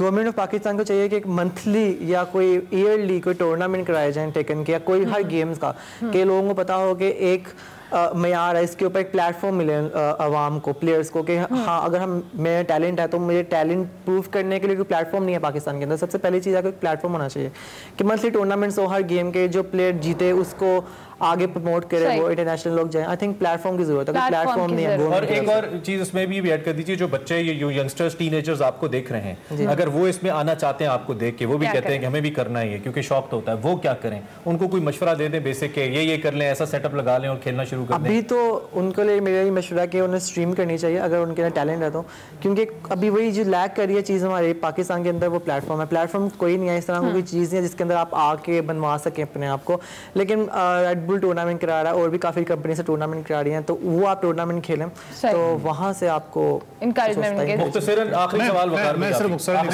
Government of Pakistan کو چاہیے کہ ایک منتھلی یا کوئی ایئرلی کوئی ٹورنامنٹ کرائے جائیں ٹیکن کے یا کوئی ہر گیمز کا، کہ لوگوں کو پتا ہو کہ ایک معیار ہے، اس کے اوپر ایک پلیٹ فارم ملے عوام کو، پلیئرس کو، کہ ہاں اگر میرا ٹیلنٹ ہے تو مجھے ٹیلنٹ پروف کرنے کے لیے کوئی پلیٹ فارم نہیں ہے پاکستان کے اندر. سب سے پہلی چیز ہے کہ پلیٹ فارم ہونا چاہیے کہ منتھلی ٹورنامنٹس ہو ہر گیم کے، جو پلیئر جیتے اس کو آگے پروموٹ کرے، وہ انٹرنیشنل لوگ جائیں. آئی تھنک پلیٹ فارم کی ضرورت ہے، پلیٹ فارم نہیں ہے. اور ایک اور چیز اس میں بھی ایڈ کر دیجیے، جو بچے یہ ینگسٹرز ٹین ایجرز آپ کو دیکھ رہے ہیں، اگر وہ اس میں آنا چاہتے ہیں آپ کو دیکھ کے، وہ بھی کہتے ہیں کہ ہمیں بھی کرنا ہے کیونکہ شوق تو ہوتا ہے، وہ کیا کریں؟ ان کو کوئی مشورہ دے دیں بیسک کہ یہ کر لیں، ایسا سیٹ اپ لگا لیں اور کھیلنا شروع کر دیں. ابھی تو ان کے لیے میرا یہ مشورہ ہے کہ انہیں اسٹریم کرنی چاہیے اگر ان کے اندر ٹیلنٹ ہے تو، کیونکہ ابھی وہی جو لیک کر رہی ہے چیز ہمارے پاکستان کے اندر وہ پلیٹ فارم ہے. پلیٹ فارم کوئی نہیں ہے، اس طرح کوئی چیز نہیں ہے جس کے اندر آپ آ کے بنوا سکیں اپنے آپ کو. لیکن ریڈ بل ٹورنامنٹ کرا رہا ہے اور بھی کافی کمپنی سے ٹورنامنٹ کرا رہی ہیں، تو وہ آپ ٹورنامنٹ کھیلیں تو وہاں سے آپ کو انکریجمنٹ. مختصراً آخری سوال میں صرف مختصر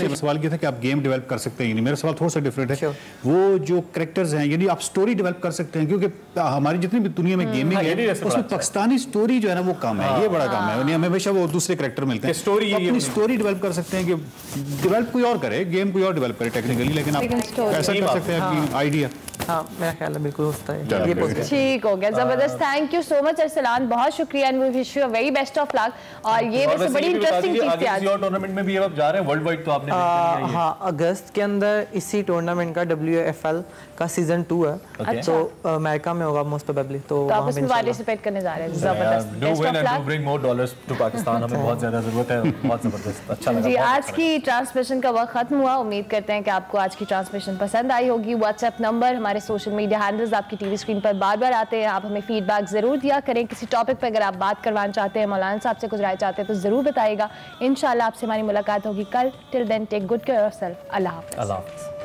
سوال یہ تھا کہ آپ گیم ڈیولپ کر سکتے ہیں. میرا سوال تھوڑا سا ڈفرینٹ ہے. وہ جو کریکٹرز ہیں یعنی آپ سٹوری ڈیولپ کر سکتے ہیں، کیونکہ ہماری جتنی بھی دنیا میں گیمنگ ہے اس میں پاکستانی سٹوری جو ہے نا وہ کم ہے، یہ بڑا کم ہے. یعنی ہمیں ہمیشہ وہ دوسرے کریکٹر ملتے ہیں. اپنی سٹوری ڈیولپ کر سکتے ہیں کہ ڈیولپ کوئی اور کرے، گیم کوئی اور ڈیولپ کرے ٹیکنیکلی، لیکن آپ ایسا کر سکتے ہیں اپنی آئیڈیا. ہاں میرا خیال ہے بالکل ہوتا ہے. ٹھیک ہو گیا، زبردست. Thank you so much Arsalan, بہت شکریہ and we wish you a very best of luck. اور یہ ویسے بڑی انٹرسٹنگ چیز تھی آج. ٹورنامنٹ میں بھی آپ جا رہے ہیں ورلڈ وائڈ، تو آپ نے ہاں اگست کے اندر اسی ٹورنامنٹ کا WFL کا سیزن 2 ہے، تو امریکہ میں ہوگا موسٹ پروبیبلی، تو آپ اس میں پارٹیسپیٹ کرنے جا رہے ہیں. زبردست. Do one and do bring more dollars to Pakistan, ہمیں بہت زیادہ ضرورت ہے. بہت زبردست، اچھا لگا. جی آج کی ٹرانسمیشن کا وقت ختم ہوا. امید کرتے ہیں کہ آپ کو آج کی ٹرانسمیشن پسند آئی ہوگی. واٹس ایپ نمبر، ہمارے سوشل میڈیا ہینڈلز آپ کی ٹی وی اسکرین پر بار بار آتے ہیں. آپ ہمیں فیڈ بیک ضرور دیا کریں. کسی ٹاپک پہ اگر آپ بات کروانا چاہتے ہیں، مولانا صاحب سے کچھ رائے چاہتے ہیں تو ضرور بتائیے گا. انشاءاللہ آپ سے ہماری ملاقات ہوگی کل. Till then take good care of yourself. اللہ حافظ.